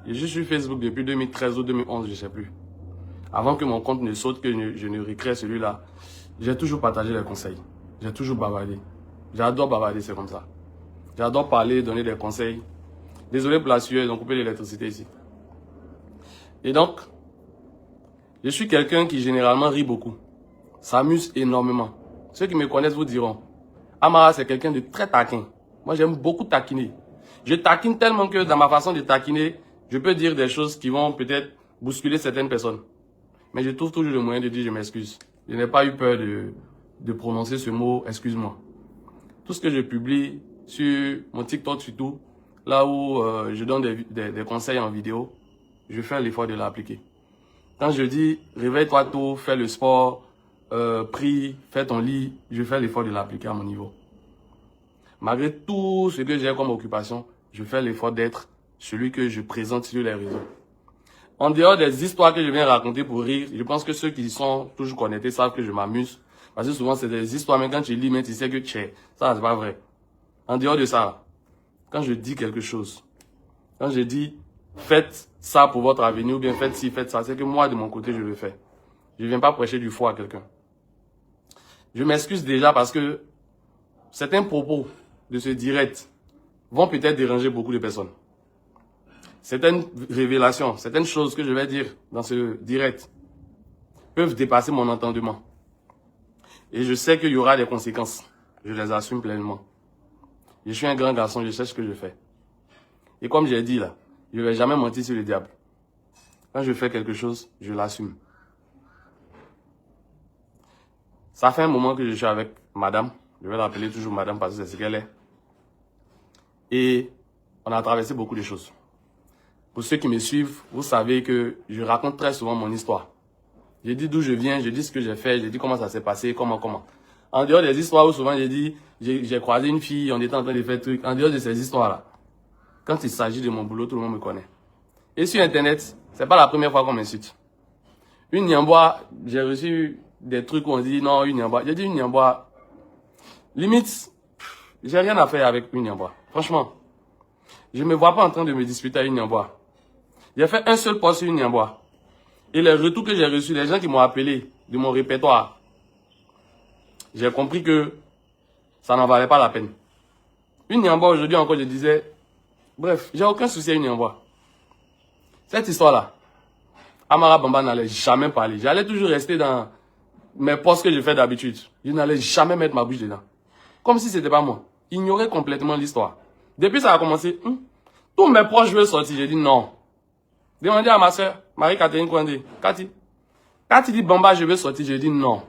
Je suis sur Facebook depuis 2013 ou 2011, je ne sais plus. Avant que mon compte ne saute, que je ne recrée celui-là, j'ai toujours partagé les conseils. J'ai toujours bavardé. J'adore bavarder, c'est comme ça. J'adore parler, donner des conseils. Désolé pour la sueur, ils ont coupé l'électricité ici. Et donc, je suis quelqu'un qui généralement rit beaucoup. S'amuse énormément. Ceux qui me connaissent vous diront, Amara, c'est quelqu'un de très taquin. Moi, j'aime beaucoup taquiner. Je taquine tellement que dans ma façon de taquiner, je peux dire des choses qui vont peut-être bousculer certaines personnes. Mais je trouve toujours le moyen de dire je m'excuse. Je n'ai pas eu peur de prononcer ce mot, excuse-moi. Tout ce que je publie sur mon TikTok surtout, là où je donne des conseils en vidéo, je fais l'effort de l'appliquer. Quand je dis réveille-toi tôt, fais le sport, prie, fais ton lit, je fais l'effort de l'appliquer à mon niveau. Malgré tout ce que j'ai comme occupation, je fais l'effort d'être celui que je présente sur les réseaux. En dehors des histoires que je viens raconter pour rire, je pense que ceux qui sont toujours connectés savent que je m'amuse. Parce que souvent, c'est des histoires, mais quand tu lis, mais tu sais que ça, c'est pas vrai. En dehors de ça, quand je dis quelque chose, quand je dis faites ça pour votre avenir, ou bien faites ci, faites ça, c'est que moi, de mon côté, je le fais. Je ne viens pas prêcher du foie à quelqu'un. Je m'excuse déjà parce que certains propos de ce direct vont peut-être déranger beaucoup de personnes. Certaines révélations, certaines choses que je vais dire dans ce direct peuvent dépasser mon entendement. Et je sais qu'il y aura des conséquences. Je les assume pleinement. Je suis un grand garçon, je sais ce que je fais. Et comme j'ai dit là, je ne vais jamais mentir sur le diable. Quand je fais quelque chose, je l'assume. Ça fait un moment que je suis avec madame. Je vais l'appeler toujours madame parce que c'est ce qu'elle est. Et on a traversé beaucoup de choses. Pour ceux qui me suivent, vous savez que je raconte très souvent mon histoire. Je dis d'où je viens, je dis ce que j'ai fait, je dis comment ça s'est passé, comment. En dehors des histoires où souvent j'ai dit, j'ai croisé une fille, on était en train de faire truc. En dehors de ces histoires-là, quand il s'agit de mon boulot, tout le monde me connaît. Et sur Internet, c'est pas la première fois qu'on m'insulte. Une Niambois, j'ai reçu des trucs où on dit non, une Niambois. J'ai dit une Niambois, limite, j'ai rien à faire avec une Niambois. Franchement, je ne me vois pas en train de me disputer à une Niambois. J'ai fait un seul post sur une Niambois. Et les retours que j'ai reçus, les gens qui m'ont appelé de mon répertoire, j'ai compris que ça n'en valait pas la peine. Une Niambois, aujourd'hui encore, je disais, bref, j'ai aucun souci à une Niambois. Cette histoire-là, Amara Bamba n'allait jamais parler. J'allais toujours rester dans mes posts que je fais d'habitude. Je n'allais jamais mettre ma bouche dedans. Comme si c'était pas moi. Ignorer complètement l'histoire. Depuis ça a commencé, tous mes proches veulent sortir. J'ai dit non. Demandez à ma soeur, Marie-Catherine Kwande, Cathy. Cathy dit Bamba, je veux sortir. J'ai dit non.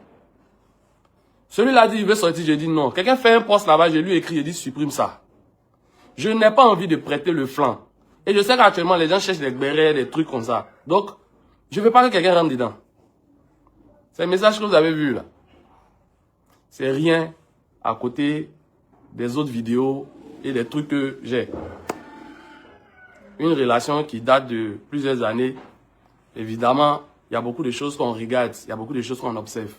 Celui-là dit il veut sortir. J'ai dit non. Quelqu'un fait un post là-bas, je lui écris, j'ai dit supprime ça. Je n'ai pas envie de prêter le flanc. Et je sais qu'actuellement les gens cherchent des bérets, des trucs comme ça. Donc, je ne veux pas que quelqu'un rentre dedans. C'est le message que vous avez vu là. C'est rien à côté des autres vidéos et des trucs que j'ai. Une relation qui date de plusieurs années. Évidemment, il y a beaucoup de choses qu'on regarde, il y a beaucoup de choses qu'on observe.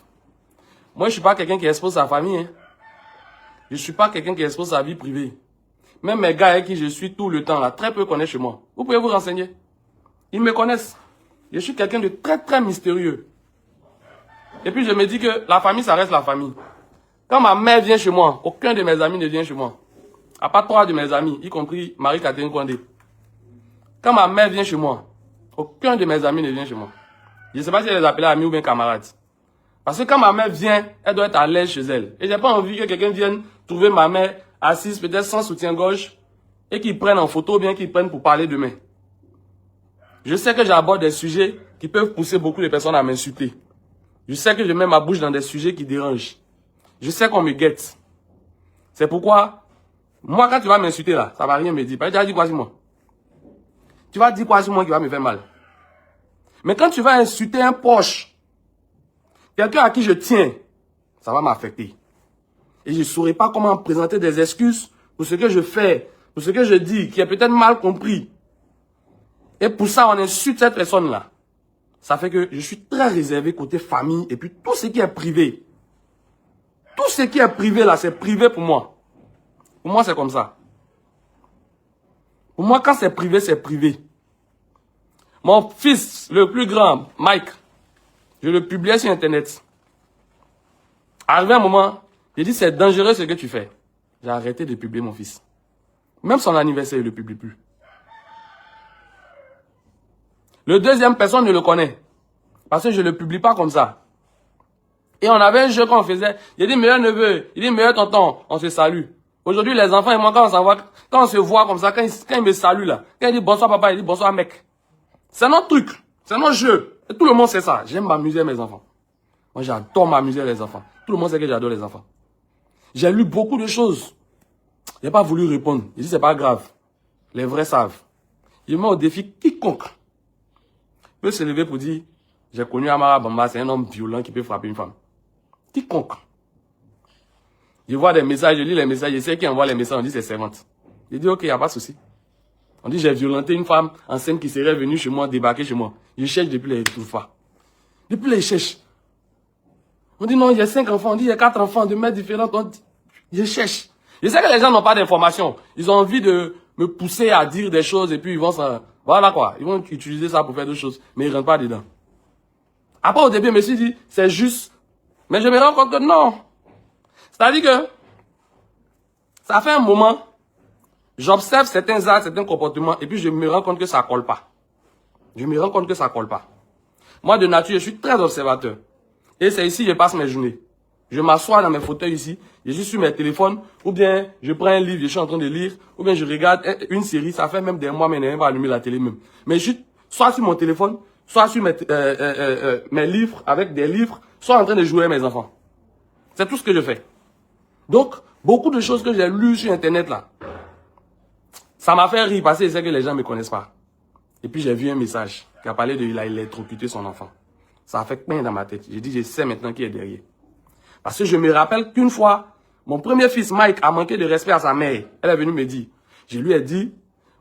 Moi, je ne suis pas quelqu'un qui expose sa famille. Hein. Je ne suis pas quelqu'un qui expose sa vie privée. Même mes gars avec qui je suis tout le temps, là, très peu connaissent chez moi. Vous pouvez vous renseigner. Ils me connaissent. Je suis quelqu'un de très, très mystérieux. Et puis, je me dis que la famille, ça reste la famille. Quand ma mère vient chez moi, aucun de mes amis ne vient chez moi. À part 3 de mes amis, y compris Marie-Catherine Kwande. Quand ma mère vient chez moi, aucun de mes amis ne vient chez moi. Je ne sais pas si elle les appelle amis ou bien camarades. Parce que quand ma mère vient, elle doit être à l'aise chez elle. Et j'ai pas envie que quelqu'un vienne trouver ma mère assise, peut-être sans soutien-gorge, et qu'il prenne en photo ou bien qu'il prenne pour parler demain. Je sais que j'aborde des sujets qui peuvent pousser beaucoup de personnes à m'insulter. Je sais que je mets ma bouche dans des sujets qui dérangent. Je sais qu'on me guette. C'est pourquoi, moi, quand tu vas m'insulter là, ça va rien me dire. Tu vas dire quoi sur moi? Tu vas dire quoi sur moi qui va me faire mal? Mais quand tu vas insulter un proche, quelqu'un à qui je tiens, ça va m'affecter. Et je ne saurais pas comment présenter des excuses pour ce que je fais, pour ce que je dis, qui est peut-être mal compris. Et pour ça, on insulte cette personne-là. Ça fait que je suis très réservé côté famille et puis tout ce qui est privé. Tout ce qui est privé là, c'est privé pour moi. Pour moi, c'est comme ça. Pour moi, quand c'est privé, c'est privé. Mon fils, le plus grand, Mike, je le publiais sur Internet. Arrivé un moment, j'ai dit, c'est dangereux ce que tu fais. J'ai arrêté de publier mon fils. Même son anniversaire, il ne le publie plus. Le deuxième, personne ne le connaît. Parce que je ne le publie pas comme ça. Et on avait un jeu qu'on faisait. J'ai dit, meilleur neveu. Il dit, meilleur tonton. On se salue. Aujourd'hui, les enfants et moi, quand on se voit comme ça, quand ils me saluent là, quand ils disent bonsoir papa, ils disent bonsoir mec. C'est notre truc. C'est notre jeu. Et tout le monde sait ça. J'aime m'amuser avec mes enfants. Moi, j'adore m'amuser avec les enfants. Tout le monde sait que j'adore les enfants. J'ai lu beaucoup de choses. Je n'ai pas voulu répondre. J'ai dit, c'est pas grave. Les vrais savent. Je mets au défi quiconque peut se lever pour dire, j'ai connu Amara Bamba, c'est un homme violent qui peut frapper une femme. Quiconque. Je vois des messages, je lis les messages, je sais qui envoie les messages, on dit c'est servante. Je dis ok, il n'y a pas de souci. On dit j'ai violenté une femme enceinte qui serait venue chez moi, débarquer chez moi. Je cherche depuis les trouve pas. Depuis les cherche. On dit non, il y a 5 enfants, on dit il y a 4 enfants de mères différentes. On dit, je cherche. Je sais que les gens n'ont pas d'informations. Ils ont envie de me pousser à dire des choses et puis ils vont s'en... Voilà quoi. Ils vont utiliser ça pour faire d'autres choses. Mais ils ne rentrent pas dedans. Après au début, je me suis dit, c'est juste. Mais je me rends compte que non. C'est-à-dire que ça fait un moment, j'observe certains actes, certains comportements, et puis je me rends compte que ça ne colle pas. Je me rends compte que ça ne colle pas. Moi, de nature, je suis très observateur. Et c'est ici que je passe mes journées. Je m'assois dans mes fauteuils ici, je suis sur mes téléphones, ou bien je prends un livre, je suis en train de lire, ou bien je regarde une série, ça fait même des mois, mais je n'ai pas allumé la télé même. Mais je suis soit sur mon téléphone, soit sur mes livres, avec des livres, soit en train de jouer avec mes enfants. C'est tout ce que je fais. Donc, beaucoup de choses que j'ai lues sur Internet là, ça m'a fait rire parce que je sais que les gens ne me connaissent pas. Et puis j'ai vu un message qui a parlé de il a électrocuté son enfant. Ça a fait plein dans ma tête. J'ai dit, je sais maintenant qui est derrière. Parce que je me rappelle qu'une fois, mon premier fils Mike a manqué de respect à sa mère. Elle est venue me dire, je lui ai dit,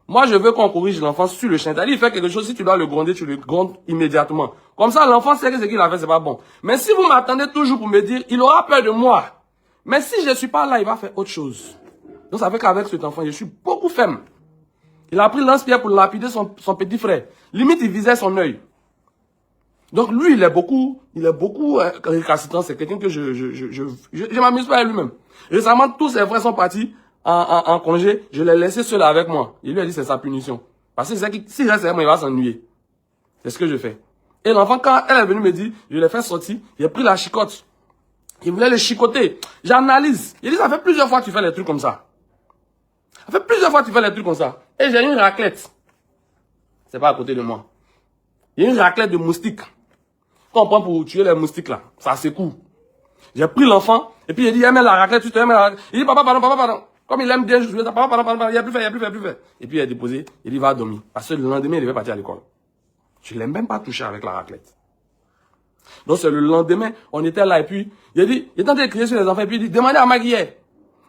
moi je veux qu'on corrige l'enfant sur le champ. C'est-à-dire, il fait quelque chose, si tu dois le gronder, tu le grondes immédiatement. Comme ça, l'enfant sait que ce qu'il a fait, c'est pas bon. Mais si vous m'attendez toujours pour me dire, il aura peur de moi. Mais si je ne suis pas là, il va faire autre chose. Donc ça fait qu'avec cet enfant, je suis beaucoup ferme. Il a pris lance-pierre pour lapider son petit frère. Limite, il visait son œil. Donc lui, il est beaucoup récalcitrant. C'est quelqu'un que je m'amuse pas à lui-même. Récemment, tous ses frères sont partis en congé. Je l'ai laissé seul avec moi. Il lui a dit c'est sa punition. Parce que s'il reste avec moi, il va s'ennuyer. C'est ce que je fais. Et l'enfant, quand elle est venue me dire, je l'ai fait sortir, j'ai pris la chicotte. Il voulait le chicoter. J'analyse. Il dit, ça fait plusieurs fois que tu fais les trucs comme ça. Ça fait plusieurs fois que tu fais les trucs comme ça. Et j'ai une raclette. C'est pas à côté de moi. Il y a une raclette de moustiques. Quand on prend pour tuer les moustiques là, ça secoue. J'ai pris l'enfant, et puis il dit, il met la raclette, tu te mets la raclette. Il dit, papa, pardon. Comme il aime bien jouer, papa, pardon, il n'y a plus fait. Et puis il a déposé, il dit, va dormir. Parce que le lendemain, il devait partir à l'école. Je ne l'ai même pas touché avec la raclette. Donc c'est le lendemain, on était là, et puis, il a dit, il est en train de crier sur les enfants, et puis il dit, demandez à Maggie hier.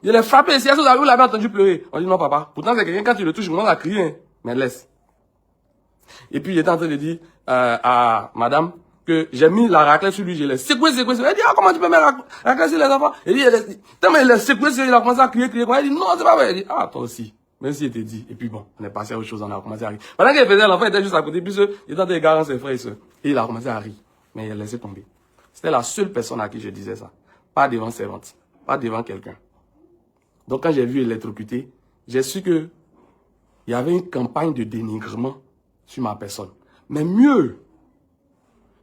Il l'a frappé, si vous l'avez entendu pleurer. On dit, non papa, pourtant c'est quelqu'un, quand tu le touches, il commence à crier, hein. Mais laisse. Et puis il était en train de dire à madame, que j'ai mis la raclette sur lui, je l'ai secoué. Elle dit, ah, comment tu peux mettre la raclette sur les enfants? Il dit, tellement il l'a secoué, il a commencé à crier. Elle dit, non, c'est pas vrai. Elle dit, ah, toi aussi. Même si il était dit. Et puis bon, on est passé à autre chose, on a commencé à rire. Pendant qu'il faisait, l'enfant était juste à côté, puis il était en train de garer ses frères et soeurs. Et il a commencé à rire. Mais il a laissé tomber. C'était la seule personne à qui je disais ça. Pas devant servante. Pas devant quelqu'un. Donc quand j'ai vu électrocuter, j'ai su que il y avait une campagne de dénigrement sur ma personne. Mais mieux,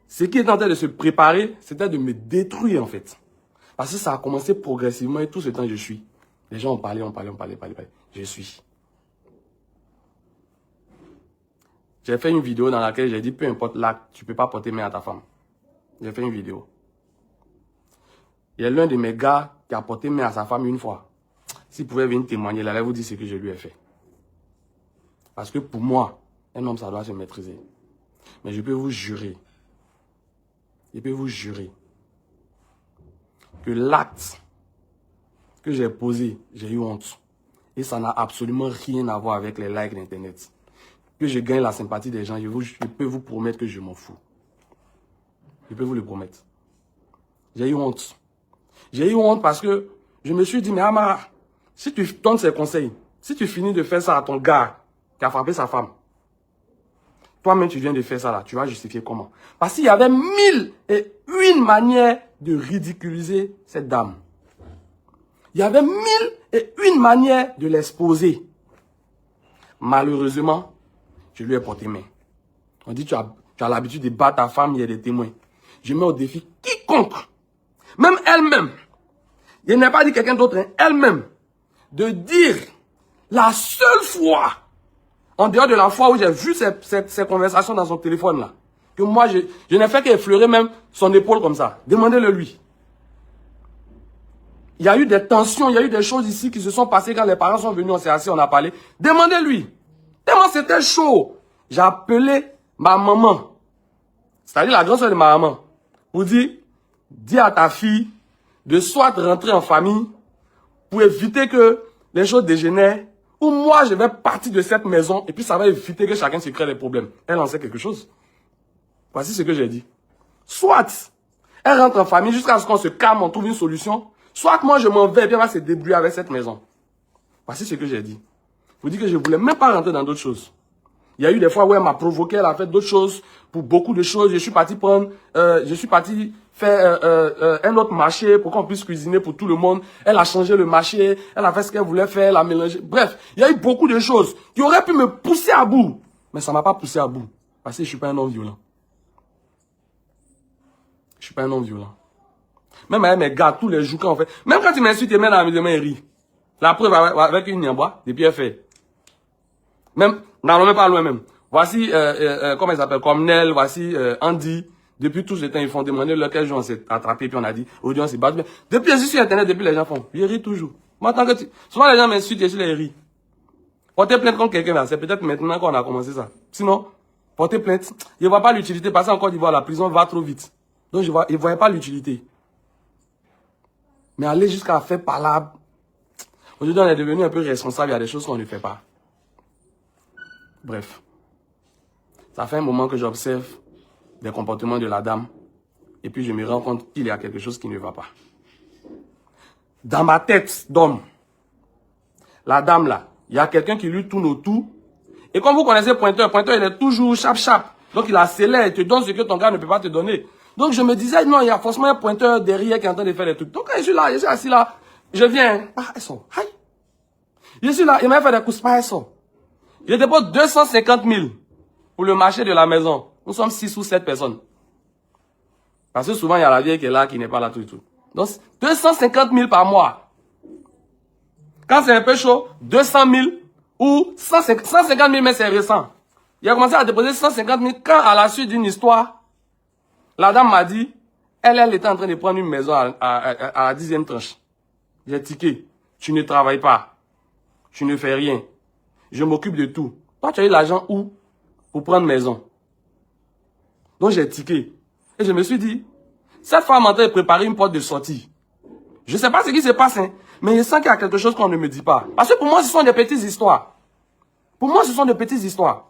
ce qui est en train de se préparer, c'était de me détruire en fait. Parce que ça a commencé progressivement et tout ce temps je suis. Les gens ont parlé. Je suis. J'ai fait une vidéo dans laquelle j'ai dit, peu importe l'acte, tu ne peux pas porter main à ta femme. J'ai fait une vidéo. Il y a l'un de mes gars qui a porté main à sa femme une fois. S'il pouvait venir témoigner, il allait vous dire ce que je lui ai fait. Parce que pour moi, un homme, ça doit se maîtriser. Mais je peux vous jurer, que l'acte que j'ai posé, j'ai eu honte. Et ça n'a absolument rien à voir avec les likes d'Internet. Que je gagne la sympathie des gens, je peux vous promettre que je m'en fous. Je peux vous le promettre. J'ai eu honte. J'ai eu honte parce que je me suis dit, mais Amara, si tu donnes ces conseils, si tu finis de faire ça à ton gars qui a frappé sa femme, Toi-même, tu viens de faire ça là. Tu vas justifier comment? Parce qu'il y avait 1001 manières de ridiculiser cette dame. Il y avait 1001 manières de l'exposer. Malheureusement, je lui ai porté main. On dit, tu as l'habitude de battre ta femme, il y a des témoins. Je mets au défi quiconque, même elle-même, je n'ai pas dit quelqu'un d'autre, hein, elle-même, de dire la seule fois, en dehors de la fois où j'ai vu ces conversations dans son téléphone là, que moi, je n'ai fait qu'effleurer même son épaule comme ça. Demandez-le lui. Il y a eu des tensions, il y a eu des choses ici qui se sont passées quand les parents sont venus, on s'est assis, on a parlé. Demandez-lui. Tellement c'était chaud. J'ai appelé ma maman, c'est-à-dire la grande soeur de ma maman, pour dire, dis à ta fille de soit rentrer en famille pour éviter que les choses dégénèrent, ou moi je vais partir de cette maison et puis ça va éviter que chacun se crée des problèmes. Elle en sait quelque chose. Voici ce que j'ai dit. Soit elle rentre en famille jusqu'à ce qu'on se calme, on trouve une solution, soit moi je m'en vais et puis elle va se débrouiller avec cette maison. Voici ce que j'ai dit. Je vous dis que je ne voulais même pas rentrer dans d'autres choses. Il y a eu des fois où elle m'a provoqué, elle a fait d'autres choses, pour beaucoup de choses. Je suis parti faire un autre marché pour qu'on puisse cuisiner pour tout le monde. Elle a changé le marché, elle a fait ce qu'elle voulait faire, elle a mélangé. Bref, il y a eu beaucoup de choses qui auraient pu me pousser à bout. Mais ça ne m'a pas poussé à bout. Parce que je ne suis pas un homme violent. Je ne suis pas un homme violent. Même avec mes gars, tous les jours quand on fait. Même quand tu m'insultes, il met dans la main, il rit. La preuve avec une niambois, depuis elle fait. Même, même pas loin même. Voici, comment ils s'appellent, comme Nel, voici Andy. Depuis tout ce temps, ils font demander lequel jour on s'est attrapé, puis on a dit, aujourd'hui on s'est battu. Depuis, je suis sur Internet, depuis les gens font, ils rient toujours. Moi, tant que souvent les gens m'insultent et je les ris. Porter plainte contre quelqu'un là, c'est peut-être maintenant qu'on a commencé ça. Sinon, porter plainte, ils ne voient pas l'utilité, parce qu'en Côte d'Ivoire, la prison va trop vite. Donc, ils ne voyaient pas l'utilité. Mais aller jusqu'à faire palabre. Aujourd'hui, on est devenu un peu responsable, il y a des choses qu'on ne fait pas. Bref, ça fait un moment que j'observe les comportements de la dame et puis je me rends compte qu'il y a quelque chose qui ne va pas. Dans ma tête d'homme, la dame là, il y a quelqu'un qui lui tourne autour et comme vous connaissez Pointeur, Pointeur il est toujours chap-chap, donc il accélère et te donne ce que ton gars ne peut pas te donner. Donc je me disais non, il y a forcément un Pointeur derrière qui est en train de faire des trucs. Donc quand je suis là, je suis assis là, je viens, je suis là, il m'a fait des coups, pas ça. Je dépose 250 000 pour le marché de la maison. Nous sommes 6 ou 7 personnes. Parce que souvent, il y a la vieille qui est là, qui n'est pas là, tout et tout. Donc, 250 000 par mois. Quand c'est un peu chaud, 200 000 ou 150 000, mais c'est récent. Il a commencé à déposer 150 000 quand, à la suite d'une histoire, la dame m'a dit, elle était en train de prendre une maison à la 10e tranche. J'ai tiqué. Tu ne travailles pas. Tu ne fais rien. Je m'occupe de tout. Toi, tu as eu l'argent où? Pour prendre maison. Donc, j'ai tiqué. Et je me suis dit, cette femme est en train de préparer une porte de sortie. Je ne sais pas ce qui se passe, hein, mais je sens qu'il y a quelque chose qu'on ne me dit pas. Parce que pour moi, ce sont des petites histoires. Pour moi, ce sont des petites histoires.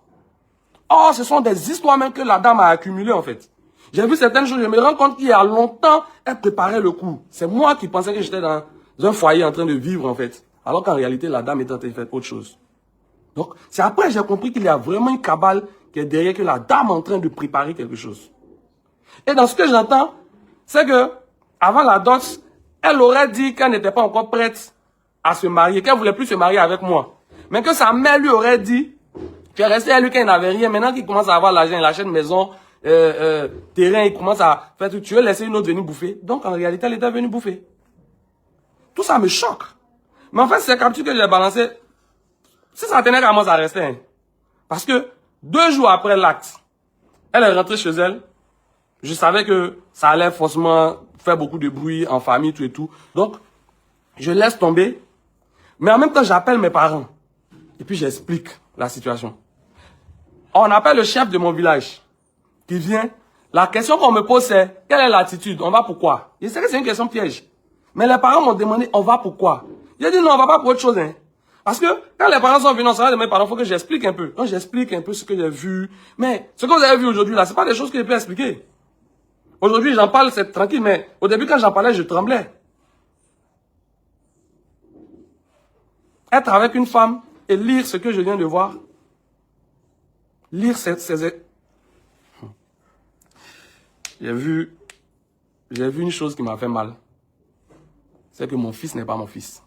Or, ce sont des histoires même que la dame a accumulées, en fait. J'ai vu certaines choses, je me rends compte qu'il y a longtemps, elle préparait le coup. C'est moi qui pensais que j'étais dans un foyer en train de vivre, en fait. Alors qu'en réalité, la dame était en train de faire autre chose. Donc, c'est après que j'ai compris qu'il y a vraiment une cabale qui est derrière, que la dame est en train de préparer quelque chose. Et dans ce que j'entends, c'est que, avant la dot, elle aurait dit qu'elle n'était pas encore prête à se marier, qu'elle ne voulait plus se marier avec moi. Mais que sa mère lui aurait dit qu'elle restait à lui qu'elle n'avait rien. Maintenant qu'il commence à avoir l'argent, il achète une maison, terrain, il commence à faire tout. Tu veux laisser une autre venir bouffer. Donc, en réalité, elle était venue bouffer. Tout ça me choque. Mais en fait, ces captures que j'ai balancées, si ça tenait qu'à moi, ça restait. Hein. Parce que 2 jours après l'acte, elle est rentrée chez elle. Je savais que ça allait forcément faire beaucoup de bruit en famille, tout et tout. Donc, je laisse tomber. Mais en même temps, j'appelle mes parents. Et puis, j'explique la situation. On appelle le chef de mon village qui vient. La question qu'on me pose, c'est quelle est l'attitude? On va pourquoi? Je sais que c'est une question piège. Mais les parents m'ont demandé, on va pourquoi? J'ai dit non, on va pas pour autre chose. Hein. Parce que quand les parents sont venus, on s'en va de mes parents, il faut que j'explique un peu. Donc j'explique un peu ce que j'ai vu. Mais ce que vous avez vu aujourd'hui là, c'est pas des choses que je peux expliquer. Aujourd'hui, j'en parle, c'est tranquille, mais au début, quand j'en parlais, je tremblais. Être avec une femme et lire ce que je viens de voir, lire ces... J'ai vu une chose qui m'a fait mal. C'est que mon fils n'est pas mon fils.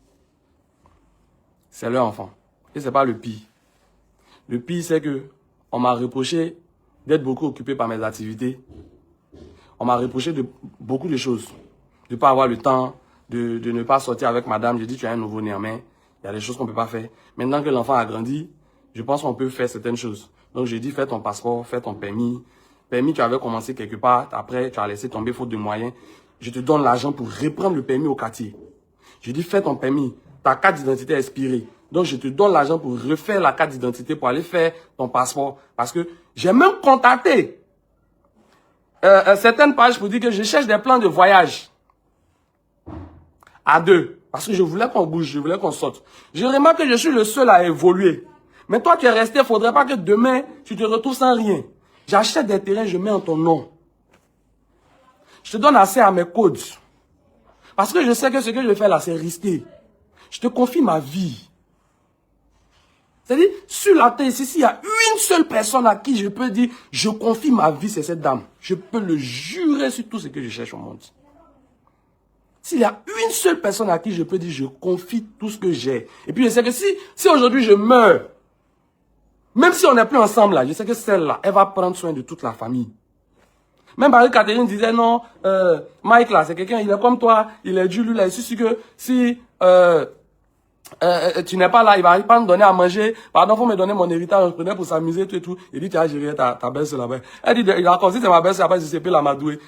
C'est leur enfant. Et c'est pas le pire. Le pire, c'est que on m'a reproché d'être beaucoup occupé par mes activités. On m'a reproché de beaucoup de choses. De ne pas avoir le temps, de ne pas sortir avec madame. J'ai dit, tu as un nouveau-né en main. Il y a des choses qu'on ne peut pas faire. Maintenant que l'enfant a grandi, je pense qu'on peut faire certaines choses. Donc, j'ai dit, fais ton passeport, fais ton permis. Permis, tu avais commencé quelque part. Après, tu as laissé tomber faute de moyens. Je te donne l'argent pour reprendre le permis au quartier. J'ai dit, fais ton permis. Ta carte d'identité est expirée. Donc, je te donne l'argent pour refaire la carte d'identité, pour aller faire ton passeport. Parce que j'ai même contacté certaines pages pour dire que je cherche des plans de voyage. À deux. Parce que je voulais qu'on bouge, je voulais qu'on sorte. Je remarque que je suis le seul à évoluer. Mais toi, tu es resté, il ne faudrait pas que demain, tu te retrouves sans rien. J'achète des terrains, je mets en ton nom. Je te donne accès à mes codes. Parce que je sais que ce que je fais là, c'est risqué. Je te confie ma vie. C'est-à-dire, sur la terre ici, s'il y a une seule personne à qui je peux dire, je confie ma vie, c'est cette dame. Je peux le jurer sur tout ce que je cherche au monde. S'il y a une seule personne à qui je peux dire, je confie tout ce que j'ai. Et puis je sais que si aujourd'hui je meurs, même si on n'est plus ensemble là, je sais que celle-là, elle va prendre soin de toute la famille. Même Marie-Catherine disait non, Mike là, c'est quelqu'un, il est comme toi, il est dur, lui là, il suffit que si tu n'es pas là, il va pas me donner à manger, pardon, faut me donner mon héritage, je prenais pour s'amuser, tout et tout. Il dit, tu as géré ta belle-sœur là-bas. Elle dit, il a considéré c'est ma belle-sœur, après c'est la madouée.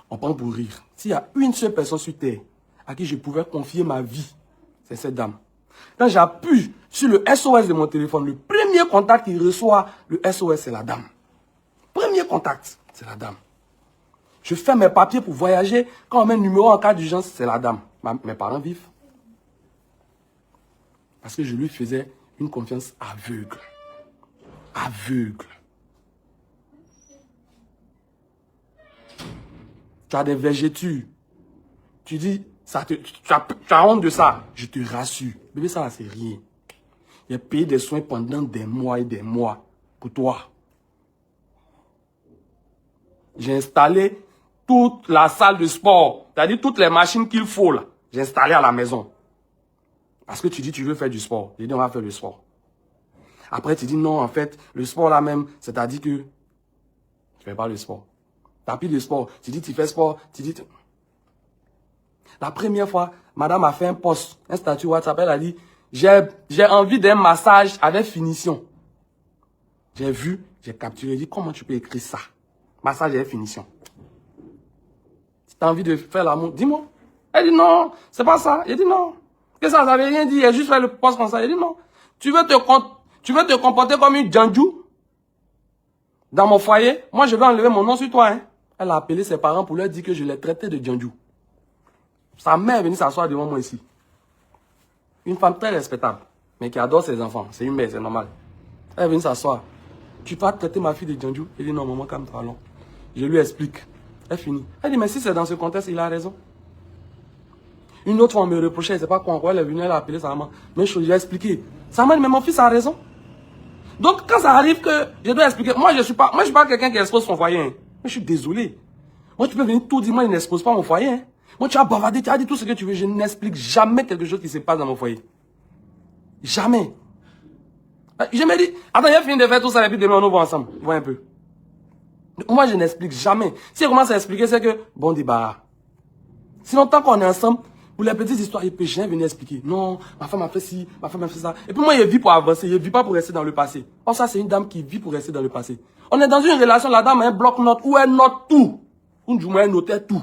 On prend pour rire. S'il y a une seule personne sur terre à qui je pouvais confier ma vie, c'est cette dame. Quand j'appuie sur le SOS de mon téléphone, le premier contact qu'il reçoit, le SOS, c'est la dame. Premier contact, c'est la dame. Je fais mes papiers pour voyager. Quand on met le numéro en cas d'urgence, c'est la dame. Mes parents vivent. Parce que je lui faisais une confiance aveugle. Aveugle. Tu as des végétures. Tu dis, tu as honte de ça. Je te rassure. Bébé, ça, c'est rien. J'ai payé des soins pendant des mois et des mois pour toi. J'ai installé toute la salle de sport. C'est-à-dire toutes les machines qu'il faut là. J'ai installé à la maison. Parce que tu dis, tu veux faire du sport. J'ai dit, on va faire le sport. Après, tu dis, non, en fait, le sport là même, c'est-à-dire que je ne fais pas le sport. Tapis de sport. Tu dis, tu fais sport. Tu dis... La première fois, madame a fait un post, un statut WhatsApp, elle a dit, j'ai envie d'un massage avec finition. J'ai vu, j'ai capturé, j'ai dit, comment tu peux écrire ça? Massage avec finition. Si tu as envie de faire l'amour, dis-moi. Elle dit, non, c'est pas ça. J'ai dit, non. Que ça n'avait rien dit, elle a juste fait le post comme ça. Elle dit, non. Tu veux te comporter comme une djandjou dans mon foyer? Moi, je vais enlever mon nom sur toi, hein. Elle a appelé ses parents pour leur dire que je l'ai traité de djandjou. Sa mère est venue s'asseoir devant moi ici. Une femme très respectable, mais qui adore ses enfants. C'est une mère, c'est normal. Elle est venue s'asseoir. Tu vas traiter ma fille de djandjou? Elle dit non, maman, calme-toi, allons. Je lui explique. Elle finit. Elle dit, mais si c'est dans ce contexte, il a raison. Une autre fois, on me reprochait, elle ne sait pas quoi. Elle est venue, elle a appelé sa maman. Même chose, je lui ai expliqué. Sa maman dit, mais mon fils a raison. Donc, quand ça arrive que je dois expliquer, moi, je ne suis pas quelqu'un qui expose son foyer. Hein. Mais je suis désolé. Moi, tu peux venir tout dire, moi, il n'expose pas mon foyer. Hein. Moi, tu as bavardé, tu as dit tout ce que tu veux. Je n'explique jamais quelque chose qui se passe dans mon foyer. Jamais. Je me dis, attends, j'ai fini de faire tout ça et puis demain, on va ensemble. Vois un peu. Moi, je n'explique jamais. Si je commence à expliquer, c'est que, bon débat. Sinon, tant qu'on est ensemble, pour les petites histoires, je peux jamais venir expliquer. Non, ma femme a fait ci, ma femme a fait ça. Et puis moi, je vis pour avancer, je ne vis pas pour rester dans le passé. Or, ça, c'est une dame qui vit pour rester dans le passé. On est dans une relation, la dame a un bloc-notes où elle note tout. Elle notait tout.